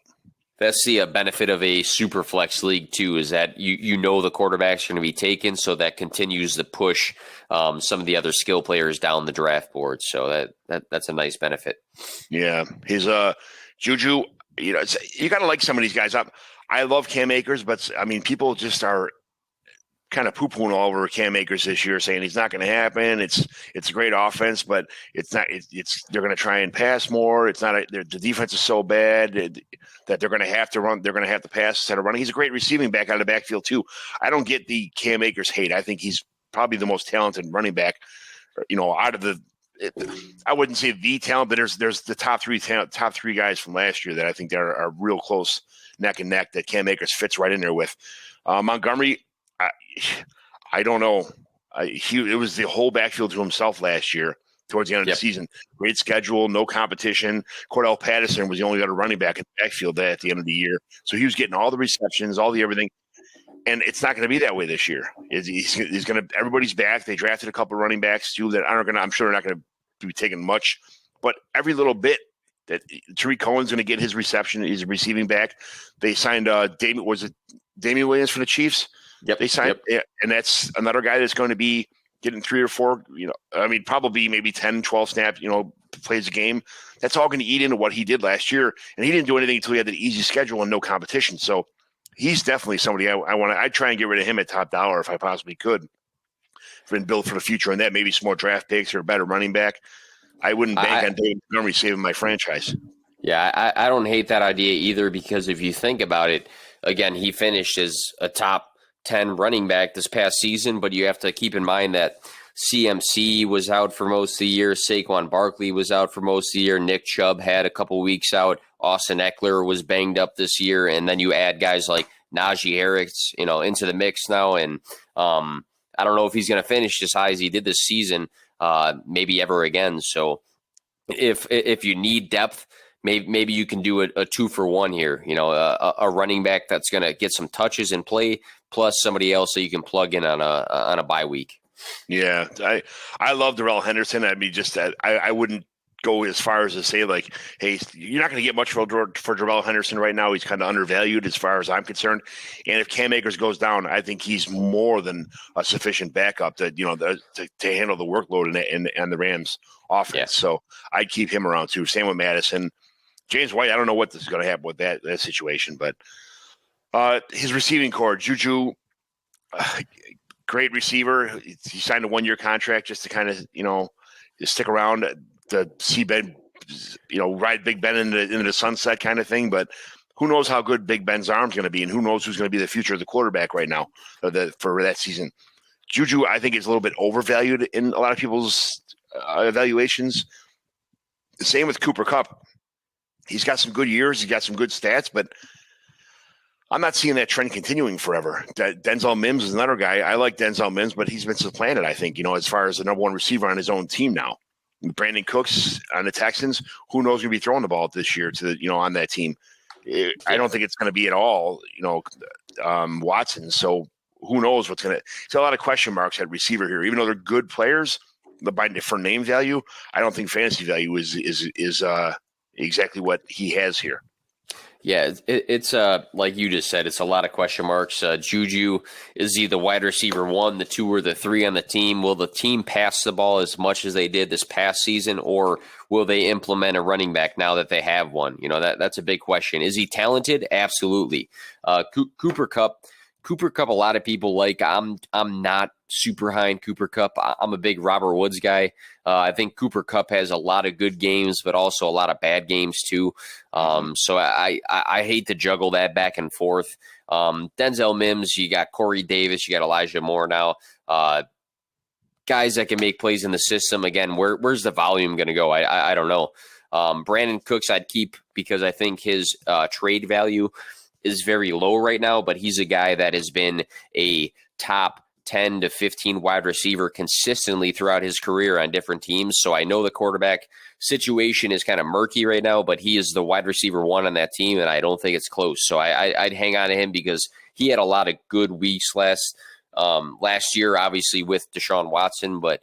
That's the benefit of a super flex league too, is that the quarterback's going to be taken, so that continues to push some of the other skill players down the draft board. So that's a nice benefit. Yeah, his Juju, you got to like some of these guys. I love Cam Akers, but people just are kind of poo-pooing all over Cam Akers this year, saying he's not going to happen. It's a great offense, but it's not. They're going to try and pass more. It's not. The defense is so bad that they're going to have to run. They're going to have to pass instead of running. He's a great receiving back out of the backfield too. I don't get the Cam Akers hate. I think he's probably the most talented running back. Out of the. I wouldn't say the talent, but there's the top three guys from last year that I think are real close neck and neck that Cam Akers fits right in there with. Montgomery. I don't know. It was the whole backfield to himself last year towards the end of the season. Great schedule, no competition. Cordell Patterson was the only other running back in the backfield at the end of the year. So he was getting all the receptions, all the everything. And it's not going to be that way this year. He's going to. Everybody's back. They drafted a couple of running backs too that aren't going to. I'm sure they're not going to be taking much, but every little bit that Tariq Cohen's going to get his reception. He's receiving back. They signed Damian Williams for the Chiefs. Yep. They signed, and that's another guy that's going to be getting 3 or 4, probably maybe 10, 12 snaps, plays a game. That's all going to eat into what he did last year. And he didn't do anything until he had that easy schedule and no competition. So he's definitely somebody I'd try and get rid of him at top dollar if I possibly could. Been built for the future, and that maybe some more draft picks or a better running back. I wouldn't bank on David Montgomery saving my franchise. Yeah, I don't hate that idea either, because if you think about it, again, he finished as a top 10 running back this past season, but you have to keep in mind that CMC was out for most of the year. Saquon Barkley was out for most of the year. Nick Chubb had a couple weeks out. Austin Eckler was banged up this year. And then you add guys like Najee Harris, into the mix now. And I don't know if he's going to finish as high as he did this season, maybe ever again. So if you need depth, maybe you can do a 2-for-1 here. A running back that's going to get some touches and play, plus somebody else that you can plug in on a bye week. Yeah, I love Darrell Henderson. I wouldn't go as far as to say like, hey, you're not going to get much for Darrell Henderson right now. He's kind of undervalued as far as I'm concerned. And if Cam Akers goes down, I think he's more than a sufficient backup to handle the workload and the Rams offense. Yeah. So I'd keep him around too. Same with Madison. James White, I don't know what this is going to happen with that situation, but his receiving core, Juju, great receiver. He signed a 1-year contract just to kind of, just stick around to see Ben, ride Big Ben into the sunset kind of thing. But who knows how good Big Ben's arm's going to be, and who knows who's going to be the future of the quarterback right now for that season. Juju, I think, is a little bit overvalued in a lot of people's evaluations. The same with Cooper Kupp. He's got some good years. He's got some good stats, but I'm not seeing that trend continuing forever. Denzel Mims is another guy. I like Denzel Mims, but he's been supplanted, I think, as far as the number one receiver on his own team now. Brandon Cooks on the Texans, who knows going to be throwing the ball this year to on that team. I don't think it's going to be at all, Watson. So who knows what's going to – it's a lot of question marks at receiver here. Even though they're good players, for name value, I don't think fantasy value is exactly what he has here. Yeah, it's like you just said, it's a lot of question marks. Juju, is he the wide receiver 1, the 2, or the 3 on the team? Will the team pass the ball as much as they did this past season, or will they implement a running back now that they have one? That's a big question. Is he talented? Absolutely. Cooper Kupp, a lot of people like. I'm not super high in Cooper Kupp. I'm a big Robert Woods guy. I think Cooper Kupp has a lot of good games, but also a lot of bad games too. So I hate to juggle that back and forth. Denzel Mims, you got Corey Davis, you got Elijah Moore now. Guys that can make plays in the system. Again, where's the volume going to go? I don't know. Brandon Cooks I'd keep because I think his trade value is very low right now, but he's a guy that has been a top 10 to 15 wide receiver consistently throughout his career on different teams. So I know the quarterback situation is kind of murky right now, but he is the wide receiver 1 on that team, and I don't think it's close. So I'd hang on to him because he had a lot of good weeks last year, obviously with Deshaun Watson, but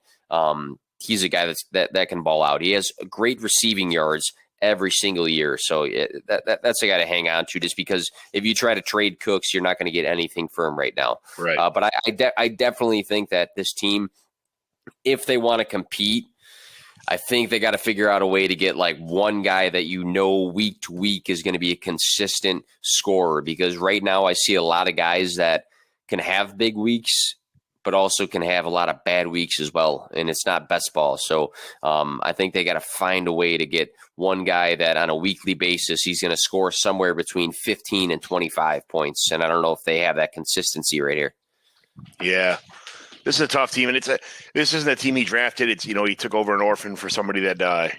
he's a guy that can ball out. He has great receiving yards every single year. So that's a guy to hang on to, just because if you try to trade Cooks, you're not going to get anything for him right now. Right. But I definitely think that this team, if they want to compete, I think they got to figure out a way to get like one guy that week to week is going to be a consistent scorer, because right now I see a lot of guys that can have big weeks but also can have a lot of bad weeks as well, and it's not best ball. So I think they got to find a way to get one guy that on a weekly basis, he's going to score somewhere between 15 and 25 points, and I don't know if they have that consistency right here. Yeah. This is a tough team, and this isn't a team he drafted. It's, he took over an orphan for somebody that, had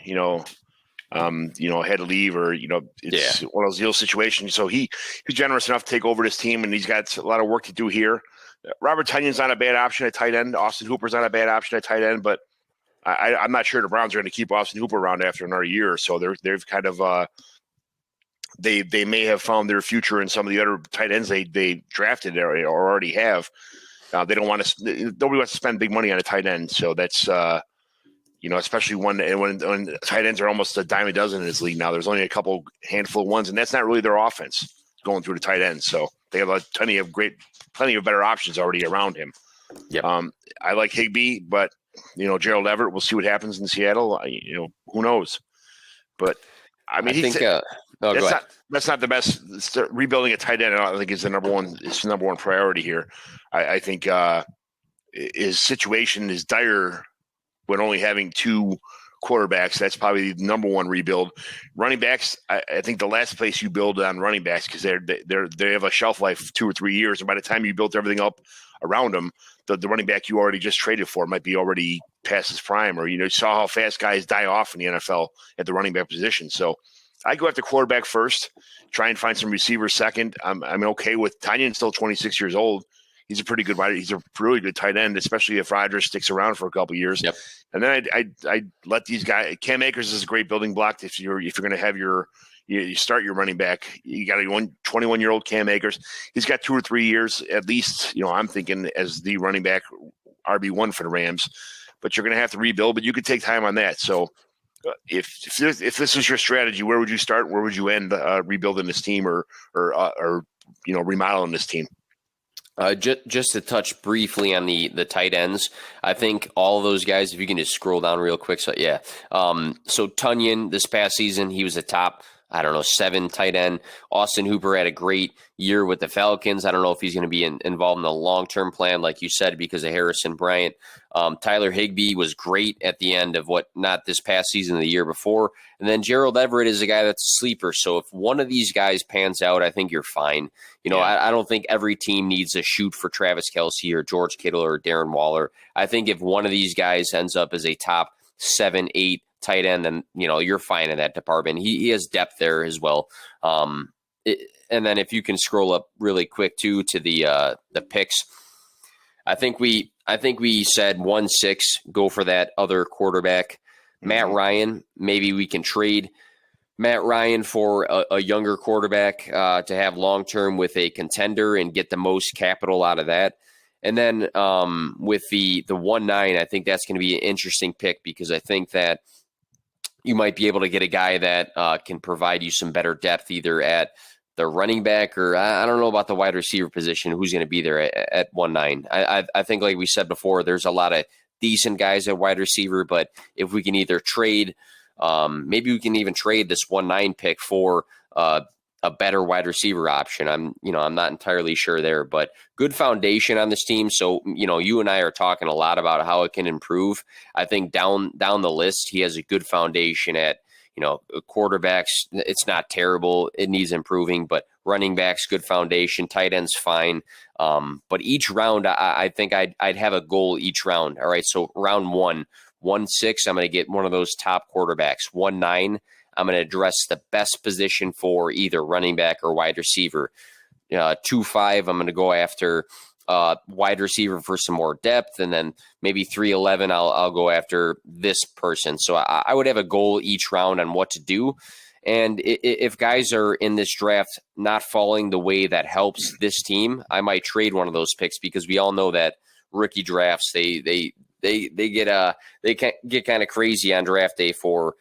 to leave, or, it's one of those deal situations. So he's generous enough to take over this team, and he's got a lot of work to do here. Robert Tunyon's not a bad option at tight end. Austin Hooper's not a bad option at tight end, but I'm not sure the Browns are going to keep Austin Hooper around after another year or so. They've kind of they may have found their future in some of the other tight ends they drafted or already have. They don't want to. Nobody wants to spend big money on a tight end, so that's especially when tight ends are almost a dime a dozen in this league now. There's only a handful of ones, and that's not really their offense going through the tight end. So they have plenty of better options already around him. Yep. I like Higbee, but Gerald Everett. We'll see what happens in Seattle. Who knows? But I mean, that's not the best. Rebuilding a tight end, I don't think is the number one priority here. I think his situation is dire when only having 2 quarterbacks. That's probably the number one rebuild. Running backs, I think the last place you build on running backs, because they have a shelf life of 2 or 3 years, and by the time you built everything up around them, the running back you already just traded for might be already past his prime, or you saw how fast guys die off in the NFL at the running back position. So I go after quarterback first, try and find some receivers second. I'm okay with Tanyan, still 26 years old. He's a pretty good wide. He's a really good tight end, especially if Rodgers sticks around for a couple of years. Yep. And then I let these guys. Cam Akers is a great building block if you're going to have you start your running back. You got a 21-year-old Cam Akers. He's got 2 or 3 years at least. I'm thinking as the running back RB1 for the Rams, but you're going to have to rebuild. But you could take time on that. So if this is your strategy, where would you start? Where would you end rebuilding this team or remodeling this team? Just to touch briefly on the tight ends, I think all of those guys, if you can just scroll down real quick. So so Tunyon this past season, he was a top, 7 tight end. Austin Hooper had a great year with the Falcons. I don't know if he's going to be involved in the long-term plan, like you said, because of Harrison Bryant. Tyler Higbee was great at the end of not this past season, the year before. And then Gerald Everett is a guy that's a sleeper. So if one of these guys pans out, I think you're fine. I don't think every team needs to shoot for Travis Kelce or George Kittle or Darren Waller. I think if one of these guys ends up as a top 7, 8 tight end, then you're fine in that department. He has depth there as well. And then if you can scroll up really quick too to the picks, I think we said 1-6, go for that other quarterback. Matt Ryan, maybe we can trade Matt Ryan for a younger quarterback to have long-term with a contender and get the most capital out of that. And then with the 1-9, I think that's going to be an interesting pick, because I think that you might be able to get a guy that can provide you some better depth either at the running back, or I don't know about the wide receiver position, who's going to be there at 1-9. I think, like we said before, there's a lot of decent guys at wide receiver, but if we can either trade, maybe we can even trade this 1-9 pick for a better wide receiver option. I'm not entirely sure there, but good foundation on this team. So, you and I are talking a lot about how it can improve. I think down the list, he has a good foundation at, quarterbacks. It's not terrible. It needs improving, but running backs, good foundation. Tight ends, fine. But each round, I think I'd have a goal each round. All right. So round 1, 1-6, I'm going to get one of those top quarterbacks. 1-9, I'm going to address the best position for either running back or wide receiver. 2-5, I'm going to go after wide receiver for some more depth, and then maybe 311, I'll go after this person. So I would have a goal each round on what to do. And if guys are in this draft not falling the way that helps this team, I might trade one of those picks, because we all know that rookie drafts, they get kind of crazy on draft day for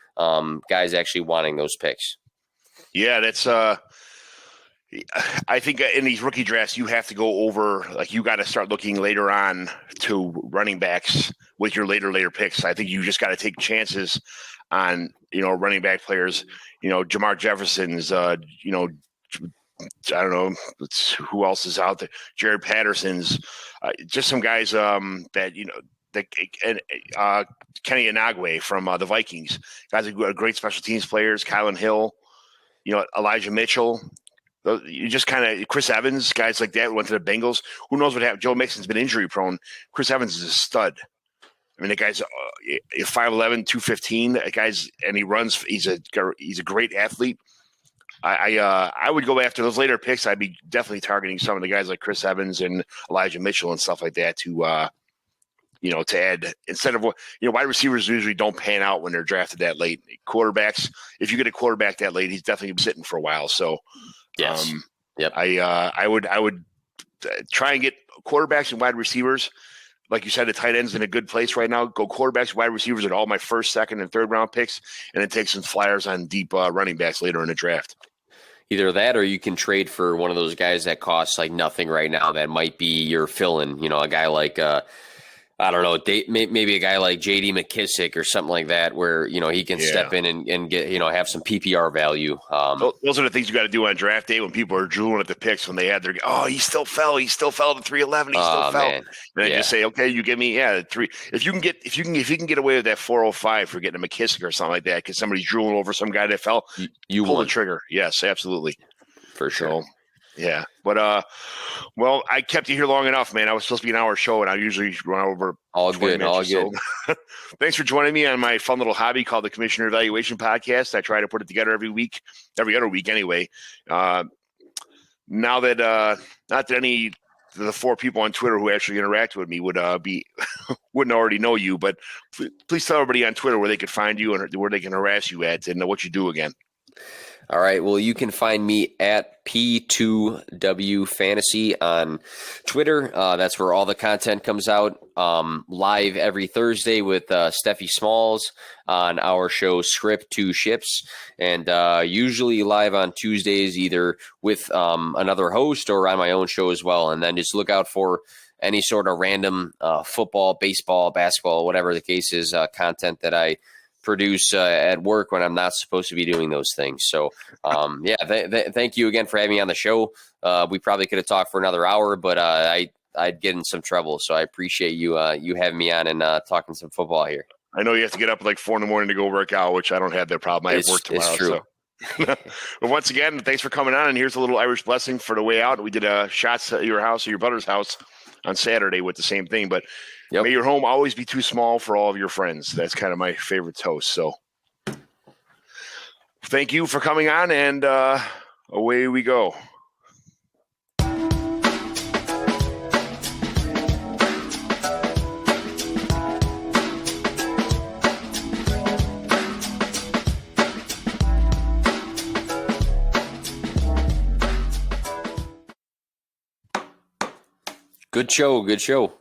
guys actually wanting those picks. Yeah, that's I think in these rookie drafts, you have to go over, like, you got to start looking later on to running backs with your later picks. I think you just got to take chances on, running back players, Jamar Jefferson's, I don't know, who else is out there? Jared Patterson's, just some guys that, Kenny Inagwe from the Vikings, guys are great special teams players, Kylan Hill, Elijah Mitchell. You just kind of Chris Evans, guys like that went to the Bengals. Who knows what happened? Joe Mixon's been injury prone. Chris Evans is a stud. I mean, the guy's 5'11", 215. That guy's, and he runs. He's a great athlete. I would go after those later picks. I'd be definitely targeting some of the guys like Chris Evans and Elijah Mitchell and stuff like that to add, instead of wide receivers usually don't pan out when they're drafted that late. Quarterbacks, if you get a quarterback that late, he's definitely sitting for a while. So. Yes. Yep. I would try and get quarterbacks and wide receivers. Like you said, the tight end's in a good place right now. Go quarterbacks, wide receivers at all my first, second, and third round picks, and then take some flyers on deep running backs later in the draft. Either that, or you can trade for one of those guys that costs like nothing right now. That might be your fill-in. A guy like I don't know, maybe a guy like J.D. McKissick or something like that, where he can step in and get have some PPR value. Those are the things you got to do on draft day when people are drooling at the picks, when they had their he still fell to 311, he still fell. Man. And then just say, okay, you give me three. If you can get away with that 405 for getting a McKissick or something like that, because somebody's drooling over some guy that fell, you pull won. the trigger. Yes, absolutely, for sure. So, yeah, but well, I kept you here long enough, man. I was supposed to be an hour show, and I usually run over. All good. So. Thanks for joining me on my fun little hobby called the Commissioner Evaluation Podcast. I try to put it together every other week, anyway. Now that not that any of the 4 people on Twitter who actually interact with me wouldn't already know you, but please tell everybody on Twitter where they could find you and where they can harass you at and what you do again. All right. Well, you can find me at P2W Fantasy on Twitter. That's where all the content comes out. Live every Thursday with Steffi Smalls on our show Script Two Ships, and usually live on Tuesdays, either with another host or on my own show as well. And then just look out for any sort of random football, baseball, basketball, whatever the case is, content that I produce at work when I'm not supposed to be doing those things. So thank you again for having me on the show. We probably could have talked for another hour, but I'd get in some trouble. So I appreciate you having me on and talking some football here. I know you have to get up at like 4 a.m. to go work out, which I don't have that problem. I have work tomorrow. It's true. So. But once again, thanks for coming on. And here's a little Irish blessing for the way out. We did shots at your house or your brother's house on Saturday with the same thing, but may your home always be too small for all of your friends. That's kind of my favorite toast. So thank you for coming on, and away we go. Good show.